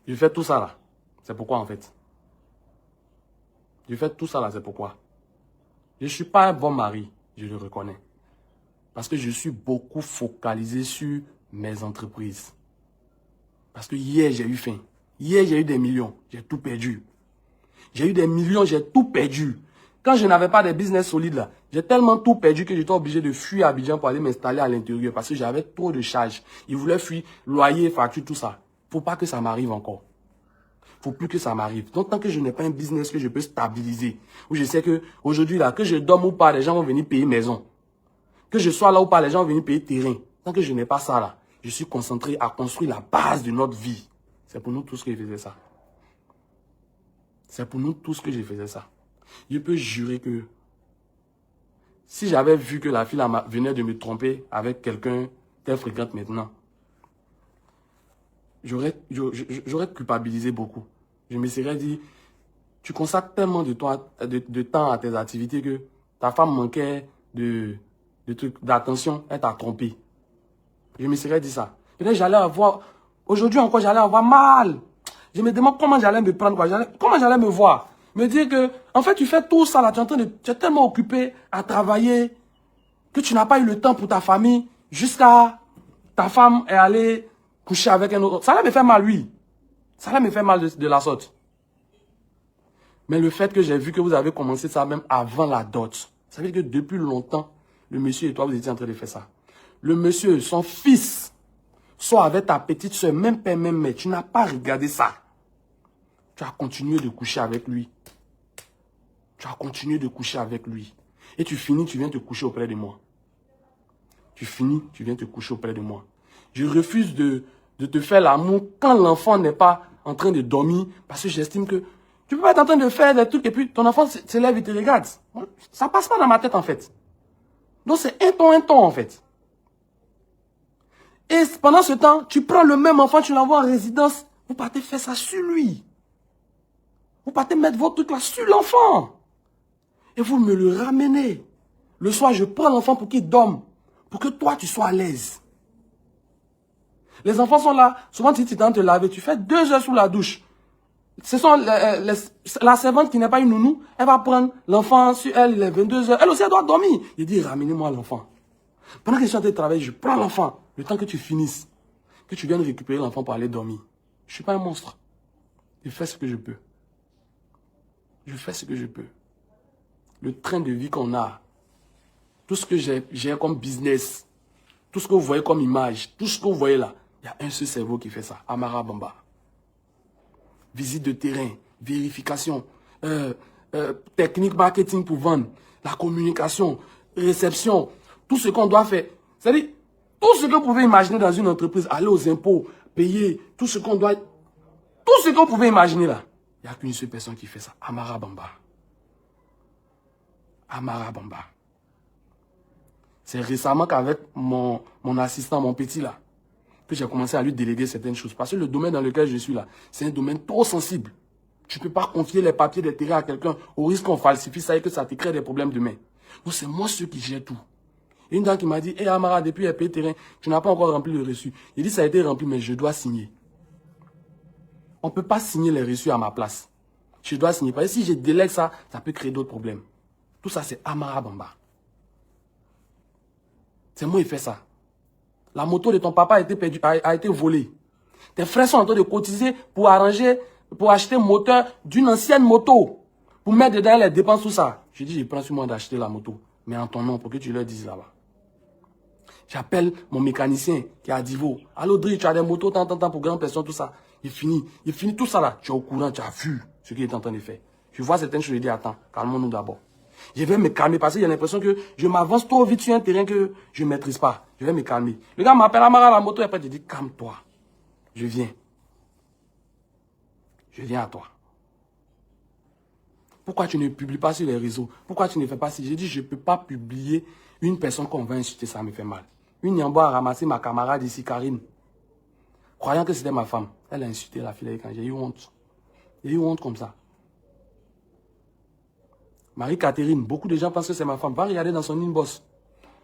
Je fais tout ça là. C'est pourquoi en fait. Je fais tout ça là, c'est pourquoi. Je ne suis pas un bon mari, je le reconnais. Parce que je suis beaucoup focalisé sur mes entreprises. Parce que hier, j'ai eu faim. Hier, j'ai eu des millions. J'ai tout perdu. J'ai eu des millions, j'ai tout perdu. Quand je n'avais pas de business solide là, j'ai tellement tout perdu que j'étais obligé de fuir Abidjan pour aller m'installer à l'intérieur parce que j'avais trop de charges. Ils voulaient fuir, loyer, facture, tout ça. Faut pas que ça m'arrive encore. Faut plus que ça m'arrive. Donc, tant que je n'ai pas un business que je peux stabiliser, où je sais que aujourd'hui là, que je dorme ou pas, les gens vont venir payer maison. Que je sois là ou pas, les gens vont venir payer terrain. Tant que je n'ai pas ça là, je suis concentré à construire la base de notre vie. C'est pour nous tous que je faisais ça. C'est pour nous tous que je faisais ça. Je peux jurer que si j'avais vu que la fille là venait de me tromper avec quelqu'un qu'elle fréquente maintenant, j'aurais culpabilisé beaucoup. Je me serais dit, tu consacres tellement de temps à tes activités que ta femme manquait d'attention, elle t'a trompé. Je me serais dit ça. Peut-être j'allais avoir, aujourd'hui encore, j'allais avoir mal. Je me demande comment j'allais me prendre, comment j'allais me voir. Me dire que, en fait, tu fais tout ça là, tu es tellement occupé à travailler que tu n'as pas eu le temps pour ta famille jusqu'à ta femme est allée coucher avec un autre. Ça allait me faire mal, oui. Ça allait me faire mal de la sorte. Mais le fait que j'ai vu que vous avez commencé ça même avant la dot, ça veut dire que depuis longtemps, le monsieur et toi, vous étiez en train de faire ça. Le monsieur, son fils, soit avec ta petite soeur, même père, même mère, tu n'as pas regardé ça. Tu as continué de coucher avec lui. Tu as continué de coucher avec lui. Et tu finis, tu viens te coucher auprès de moi. Tu finis, tu viens te coucher auprès de moi. Je refuse de te faire l'amour quand l'enfant n'est pas en train de dormir parce que j'estime que tu peux pas être en train de faire des trucs et puis ton enfant se lève et te regarde. Ça passe pas dans ma tête en fait. Donc c'est un ton en fait. Et pendant ce temps, tu prends le même enfant, tu l'envoies en résidence. Vous partez faire ça sur lui. Vous partez mettre votre truc là sur l'enfant. Et vous me le ramenez. Le soir, je prends l'enfant pour qu'il dorme. Pour que toi, tu sois à l'aise. Les enfants sont là. Souvent, si tu tentes de te laver, tu fais 2 heures sous la douche. Ce sont la servante qui n'est pas une nounou. Elle va prendre l'enfant sur elle, il est 22 heures. Elle aussi, elle doit dormir. Il dit, ramenez-moi l'enfant. Pendant que je suis en train de travailler, je prends l'enfant. Le temps que tu finisses. Que tu viennes récupérer l'enfant pour aller dormir. Je ne suis pas un monstre. Je fais ce que je peux. Je fais ce que je peux. Le train de vie qu'on a, tout ce que j'ai comme business, tout ce que vous voyez comme image, tout ce que vous voyez là, il y a un seul cerveau qui fait ça, Amara Bamba. Visite de terrain, vérification, technique marketing pour vendre, la communication, réception, tout ce qu'on doit faire. C'est-à-dire, tout ce que vous pouvez imaginer dans une entreprise, aller aux impôts, payer, tout ce qu'on doit... Tout ce que vous pouvez imaginer là, il n'y a qu'une seule personne qui fait ça, Amara Bamba. Amara Bamba. C'est récemment qu'avec mon assistant, mon petit là, que j'ai commencé à lui déléguer certaines choses. Parce que le domaine dans lequel je suis là, c'est un domaine trop sensible. Tu ne peux pas confier les papiers des terrains à quelqu'un au risque qu'on falsifie ça et que ça te crée des problèmes demain. Donc c'est moi ceux qui gère tout. Et une dame qui m'a dit, hé Amara, depuis le terrain, tu n'as pas encore rempli le reçu. Il dit, ça a été rempli, mais je dois signer. On ne peut pas signer les reçus à ma place. Je dois signer. Parce que si je délègue ça, ça peut créer d'autres problèmes. Tout ça, c'est Amara Bamba. C'est moi qui fais ça. La moto de ton papa a été volée. Tes frères sont en train de cotiser pour arranger, pour acheter un moteur d'une ancienne moto. Pour mettre dedans les dépenses, tout ça. Je dis, je prends sur moi d'acheter la moto. Mais en ton nom, pour que tu leur dises là-bas. J'appelle mon mécanicien qui est à Divo. Allô, Dri, tu as des motos, tant pour grandes personnes, tout ça. Il finit tout ça là. Tu es au courant, tu as vu ce qu'il est en train de faire. Je vois certaines choses, je dis, attends, calmons-nous d'abord. Je vais me calmer parce qu'il y a l'impression que je m'avance trop vite sur un terrain que je ne maîtrise pas. Je vais me calmer. Le gars m'appelle Amara la moto et après je dis, calme-toi. Je viens. Je viens à toi. Pourquoi tu ne publies pas sur les réseaux? Pourquoi tu ne fais pas si? J'ai dit, je ne peux pas publier une personne qu'on va insulter, ça me fait mal. Une Nyambo a ramassé ma camarade ici, Karine. Croyant que c'était ma femme. Elle a insulté la fille quand j'ai eu honte. J'ai eu honte comme ça. Marie-Catherine, beaucoup de gens pensent que c'est ma femme. Va regarder dans son inbox.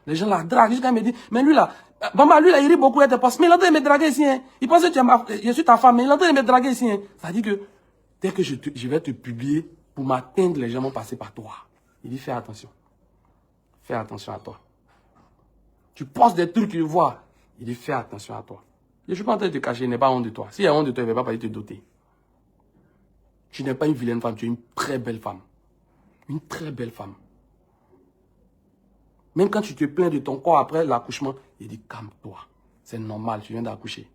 Les gens la draguent. Jusqu'à me dire, mais lui là, maman, lui là, il rit beaucoup, elle te passe. Mais il est en train de me draguer ici. Hein. Il pense que je suis ta femme, mais il est en train de me draguer ici. Hein. Ça dit que dès que je vais te publier, pour m'atteindre, les gens vont passer par toi. Il dit, fais attention. Fais attention à toi. Tu postes des trucs qu'il voit. Il dit, fais attention à toi. Je ne suis pas en train de te cacher, il n'est pas honte de toi. S'il y a honte de toi, il ne va pas te doter. Tu n'es pas une vilaine femme, tu es une très belle femme. Une très belle femme. Même quand tu te plains de ton corps après l'accouchement, il dit, calme-toi. C'est normal, tu viens d'accoucher.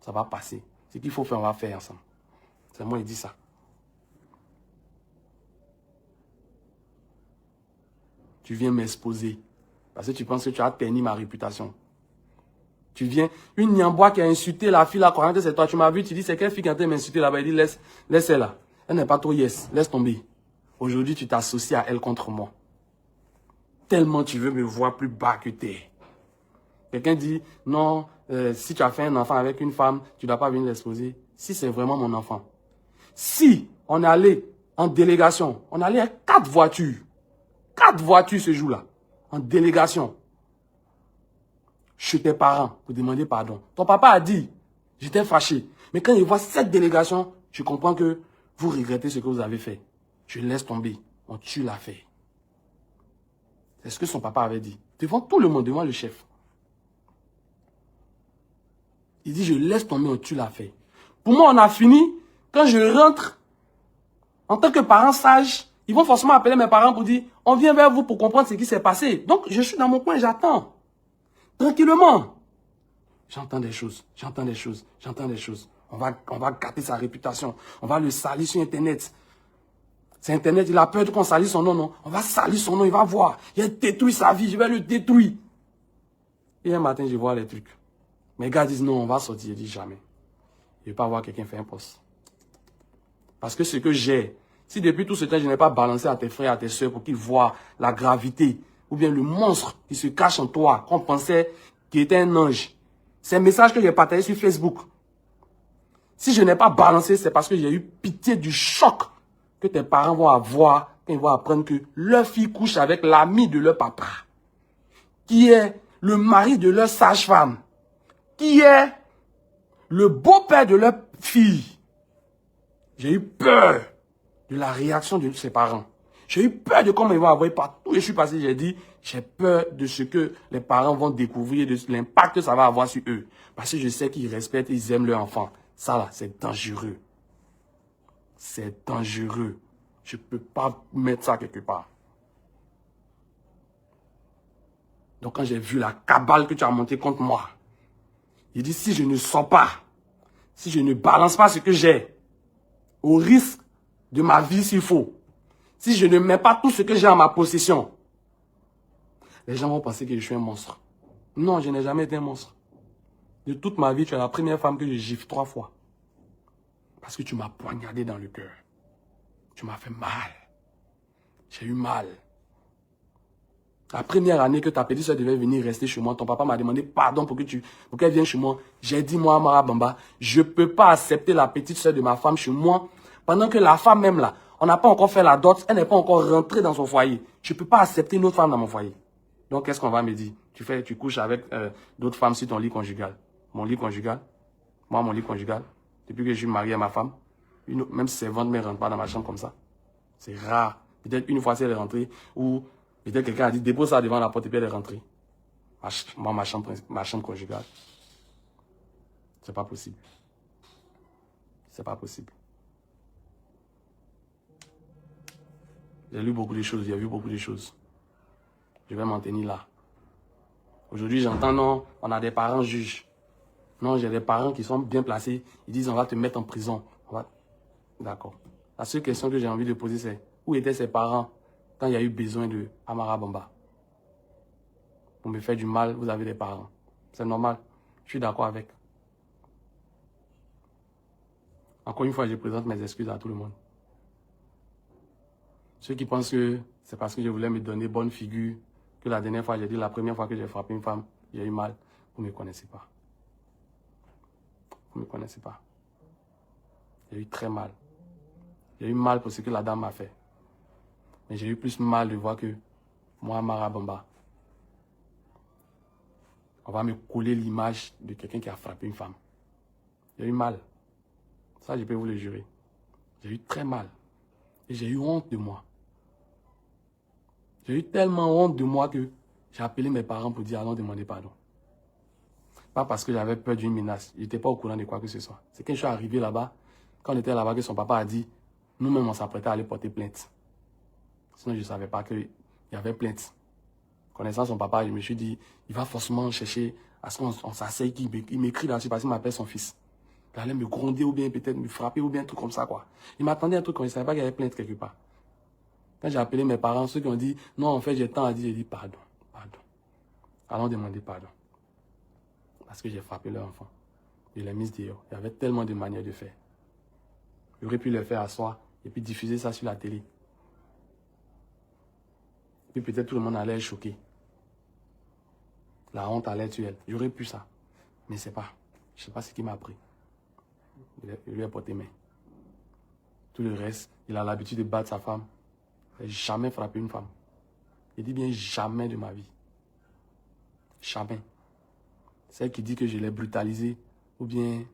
Ça va passer. Ce qu'il faut faire, on va faire ensemble. C'est moi qui dis ça. Tu viens m'exposer. Parce que tu penses que tu as terni ma réputation. Tu viens, une Nyambois qui a insulté la fille là, quand c'est toi, tu m'as vu, tu dis, c'est quelle fille qui a été m'insulter là-bas? Il dit, laisse-elle là. Elle n'est pas trop yes, laisse tomber. Aujourd'hui, tu t'associes à elle contre moi. Tellement tu veux me voir plus bas que t'es. Quelqu'un dit, non, si tu as fait un enfant avec une femme, tu ne dois pas venir l'exposer. Si c'est vraiment mon enfant. Si on est allé en délégation, on est allé à 4 voitures. 4 voitures ce jour-là. En délégation. Chez tes parents pour demander pardon. Ton papa a dit, j'étais fâché. Mais quand il voit cette délégation, je comprends que vous regrettez ce que vous avez fait. Je laisse tomber. On tue l'affaire. C'est ce que son papa avait dit. Devant tout le monde, devant le chef. Il dit, je laisse tomber, on tue l'affaire. Pour moi, on a fini. Quand je rentre, en tant que parent sage, ils vont forcément appeler mes parents pour dire, on vient vers vous pour comprendre ce qui s'est passé. Donc, je suis dans mon coin, j'attends. Tranquillement. J'entends des choses, j'entends des choses, j'entends des choses. On va gâter sa réputation. On va le salir sur Internet. C'est Internet, il a peur qu'on salisse son nom, non. On va salir son nom, il va voir. Il a détruit sa vie, je vais le détruire. Et un matin, je vois les trucs. Mes gars disent non, on va sortir. Je dis jamais. Je ne vais pas voir quelqu'un faire un poste. Parce que ce que j'ai, si depuis tout ce temps, je n'ai pas balancé à tes frères, à tes soeurs pour qu'ils voient la gravité, ou bien le monstre qui se cache en toi, qu'on pensait qu'il était un ange. C'est un message que j'ai partagé sur Facebook. Si je n'ai pas balancé, c'est parce que j'ai eu pitié du choc que tes parents vont avoir quand ils vont apprendre que leur fille couche avec l'ami de leur papa, qui est le mari de leur sage-femme, qui est le beau-père de leur fille. J'ai eu peur de la réaction de ses parents. J'ai eu peur de comment ils vont avoir partout. Et je suis passé, j'ai dit, j'ai peur de ce que les parents vont découvrir, de l'impact que ça va avoir sur eux. Parce que je sais qu'ils respectent, ils aiment leur enfant. Ça là, c'est dangereux. C'est dangereux. Je ne peux pas mettre ça quelque part. Donc quand j'ai vu la cabale que tu as montée contre moi, il dit, si je ne sors pas, si je ne balance pas ce que j'ai, au risque de ma vie s'il faut, si je ne mets pas tout ce que j'ai en ma possession, les gens vont penser que je suis un monstre. Non, je n'ai jamais été un monstre. De toute ma vie, tu es la première femme que je gifle 3 fois. Parce que tu m'as poignardé dans le cœur. Tu m'as fait mal. J'ai eu mal. La première année que ta petite soeur devait venir rester chez moi, ton papa m'a demandé pardon pour qu'elle vienne chez moi. J'ai dit, moi, Amara Bamba, je ne peux pas accepter la petite soeur de ma femme chez moi, pendant que la femme même là, on n'a pas encore fait la dot, elle n'est pas encore rentrée dans son foyer. Je ne peux pas accepter une autre femme dans mon foyer. Donc, qu'est-ce qu'on va me dire? Tu couches avec d'autres femmes sur ton lit conjugal. Mon lit conjugal, moi, mon lit conjugal, depuis que je suis marié à ma femme, même servante ne rentre pas dans ma chambre comme ça. C'est rare. Peut-être une fois, si elle est rentrée, ou peut-être quelqu'un a dit, dépose ça devant la porte et puis elle est rentrée. Moi, ma chambre conjugale. C'est pas possible. C'est pas possible. J'ai lu beaucoup de choses, j'ai vu beaucoup de choses. Je vais m'en tenir là. Aujourd'hui, j'entends, non, on a des parents juges. Non, j'ai des parents qui sont bien placés. Ils disent, on va te mettre en prison. D'accord. La seule question que j'ai envie de poser, c'est, où étaient ses parents quand il y a eu besoin de Amara Bamba? Pour me faire du mal, vous avez des parents. C'est normal. Je suis d'accord avec. Encore une fois, je présente mes excuses à tout le monde. Ceux qui pensent que c'est parce que je voulais me donner bonne figure que la dernière fois, j'ai dit la première fois que j'ai frappé une femme, j'ai eu mal. Vous ne me connaissez pas. Vous ne me connaissez pas. J'ai eu très mal. J'ai eu mal pour ce que la dame m'a fait. Mais j'ai eu plus mal de voir que moi, Amara Bamba, on va me coller l'image de quelqu'un qui a frappé une femme. J'ai eu mal. Ça, je peux vous le jurer. J'ai eu très mal. Et j'ai eu honte de moi. J'ai eu tellement honte de moi que j'ai appelé mes parents pour dire, allons demander pardon. Pas parce que j'avais peur d'une menace. Je n'étais pas au courant de quoi que ce soit. C'est quand je suis arrivé là-bas, quand on était là-bas, que son papa a dit, nous-mêmes, on s'apprêtait à aller porter plainte. Sinon, je ne savais pas qu'il y avait plainte. Connaissant son papa, je me suis dit, il va forcément chercher à ce qu'on s'asseye, qu'il m'écrit là-dessus parce qu'il m'appelle son fils. Il allait me gronder ou bien peut-être me frapper ou bien un truc comme ça, quoi. Il m'attendait un truc comme ça, il ne savait pas qu'il y avait plainte quelque part. Quand j'ai appelé mes parents, ceux qui ont dit, non, en fait, j'ai tant à dire, j'ai dit, pardon, pardon. Allons demander pardon. Parce que j'ai frappé leur enfant. Je l'ai mis dehors. Il y avait tellement de manières de faire. J'aurais pu le faire à soi et puis diffuser ça sur la télé. Puis peut-être tout le monde allait être choqué. La honte allait tuer elle. J'aurais pu ça. Mais c'est pas. Je ne sais pas ce qu'il m'a appris. Je lui ai porté main. Tout le reste, il a l'habitude de battre sa femme. Il n'a jamais frappé une femme. Je dis bien jamais de ma vie. Jamais. Celle qui dit que je l'ai brutalisée ou bien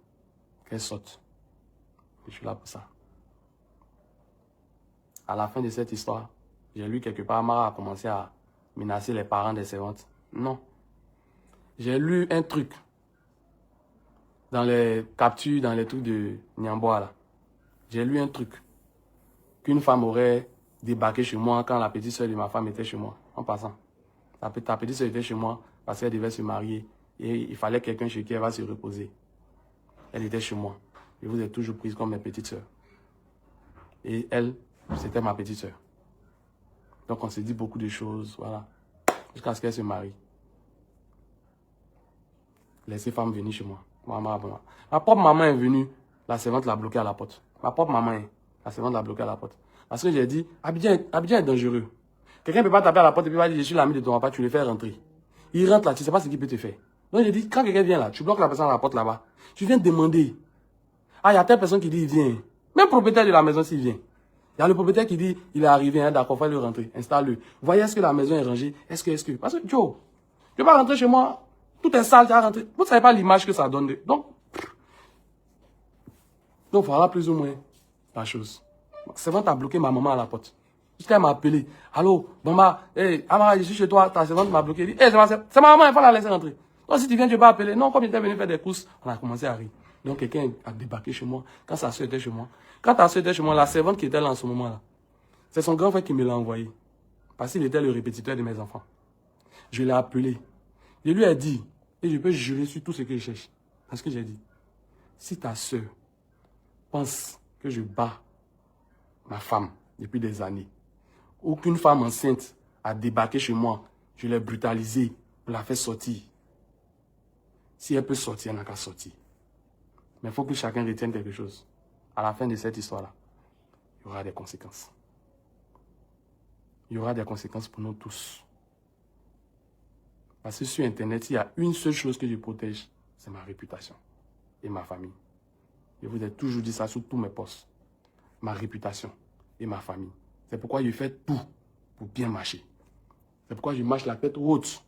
qu'elle saute. Je suis là pour ça. À la fin de cette histoire, j'ai lu quelque part, Amara a commencé à menacer les parents des servantes. Non. J'ai lu un truc. dans les captures, dans les trucs de Niamboa, là, j'ai lu un truc. Qu'une femme aurait débarqué chez moi quand la petite soeur de ma femme était chez moi, en passant. Ta petite soeur était chez moi parce qu'elle devait se marier et il fallait quelqu'un chez qui elle va se reposer. Elle était chez moi. Je vous ai toujours prise comme mes petites soeurs. Et elle, c'était ma petite soeur. Donc on s'est dit beaucoup de choses, voilà. Jusqu'à ce qu'elle se marie. Laissez femme venir chez moi. Ma propre maman est venue, la servante l'a bloquée à la porte. Ma propre maman, la servante l'a bloquée à la porte. Parce que j'ai dit, Abidjan est dangereux. Quelqu'un ne peut pas taper à la porte et puis va dire, je suis l'ami de ton papa, tu le fais rentrer. Il rentre là, tu ne sais pas ce qu'il peut te faire. Donc j'ai dit, quand quelqu'un vient là, tu bloques la personne à la porte là-bas. Tu viens demander. Ah, il y a telle personne qui dit, il vient. Même propriétaire de la maison s'il vient. Il y a le propriétaire qui dit, il est arrivé, hein, d'accord, il faut le rentrer, installe-le. Voyez, est-ce que la maison est rangée? Est-ce que... Parce que, Joe, je ne vais pas rentrer chez moi, tout est sale, tu vas rentrer. Vous ne savez pas l'image que ça donne. Donc, voilà plus ou moins la chose. C'est vrai, tu as bloqué ma maman à la porte. Jusqu'à elle m'a appelé. Allô, maman, hey, Amara, je suis chez toi, ta servante m'a bloqué. Hey, c'est ma maman, il faut la laisser rentrer. Donc, si tu viens, tu vas appeler. Non, comme il était venu faire des courses, on a commencé à rire. Donc, quelqu'un a débarqué chez moi, quand sa soeur était chez moi. Quand ta soeur était chez moi, la servante qui était là en ce moment-là, c'est son grand frère qui me l'a envoyé. Parce qu'il était le répétiteur de mes enfants. Je l'ai appelé. Je lui ai dit, et je peux jurer sur tout ce que je cherche. Parce que j'ai dit, si ta soeur pense que je bats ma femme depuis des années, ou qu'une femme enceinte a débarqué chez moi, je l'ai brutalisée pour la faire sortir. Si elle peut sortir, elle n'a qu'à sortir. Mais il faut que chacun retienne quelque chose. À la fin de cette histoire-là, il y aura des conséquences. Il y aura des conséquences pour nous tous. Parce que sur Internet, il y a une seule chose que je protège, c'est ma réputation et ma famille. Je vous ai toujours dit ça sur tous mes posts. Ma réputation et ma famille. C'est pourquoi je fais tout pour bien marcher. C'est pourquoi je marche la tête haute.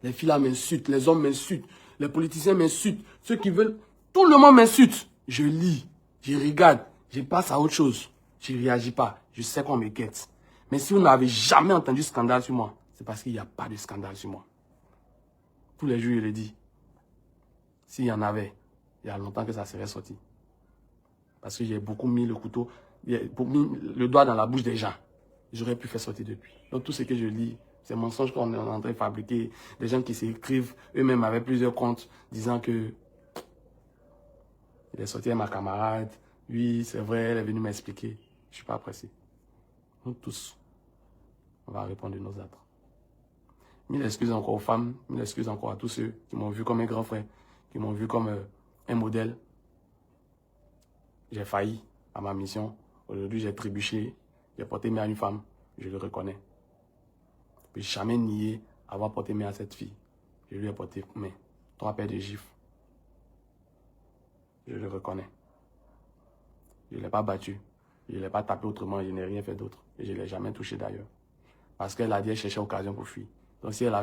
Les filles là m'insultent, les hommes m'insultent, les politiciens m'insultent, ceux qui veulent, tout le monde m'insulte. Je lis, je regarde, je passe à autre chose. Je ne réagis pas, je sais qu'on me guette. Mais si vous n'avez jamais entendu scandale sur moi, c'est parce qu'il n'y a pas de scandale sur moi. Tous les jours, je le dis. S'il y en avait, il y a longtemps que ça serait sorti. Parce que j'ai beaucoup mis le couteau, mis le doigt dans la bouche des gens. J'aurais pu faire sortir depuis. Donc tout ce que je lis, c'est mensonges qu'on est en train de fabriquer. Des gens qui s'écrivent eux-mêmes avec plusieurs comptes, disant que il est sorti à ma camarade. Oui, c'est vrai, elle est venue m'expliquer. Je ne suis pas pressé. Nous tous, on va répondre de nos actes. Mille excuses encore aux femmes, mille excuses encore à tous ceux qui m'ont vu comme un grand frère, qui m'ont vu comme un modèle. J'ai failli à ma mission. Aujourd'hui, j'ai trébuché. J'ai porté main à une femme. Je le reconnais. Je n'ai jamais nié avoir porté main à cette fille. Je lui ai porté main. 3 paires de gifles. Je le reconnais. Je ne l'ai pas battu. Je ne l'ai pas tapé autrement. Je n'ai rien fait d'autre. Et je ne l'ai jamais touché d'ailleurs. Parce qu'elle a dit qu'elle cherchait occasion pour fuir. Donc si elle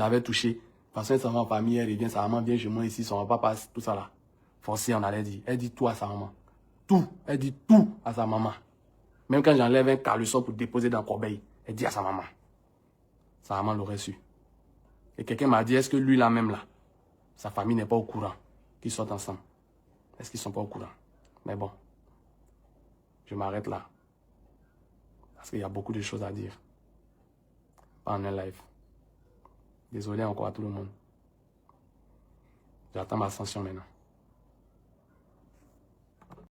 avait touché, parce qu'elle s'en va en famille, elle revient, sa maman vient chez moi ici, son papa, tout ça là. Forcé, on allait dire. Elle dit tout à sa maman. Tout. Elle dit tout à sa maman. Même quand j'enlève un caleçon pour déposer dans la corbeille, elle dit à sa maman. Sa maman l'aurait su. Et quelqu'un m'a dit, est-ce que lui là même là, sa famille n'est pas au courant qu'ils sortent ensemble? Est-ce qu'ils ne sont pas au courant? Mais bon, je m'arrête là. Parce qu'il y a beaucoup de choses à dire. Pas en un live. Désolé encore à tout le monde. J'attends ma ascension maintenant.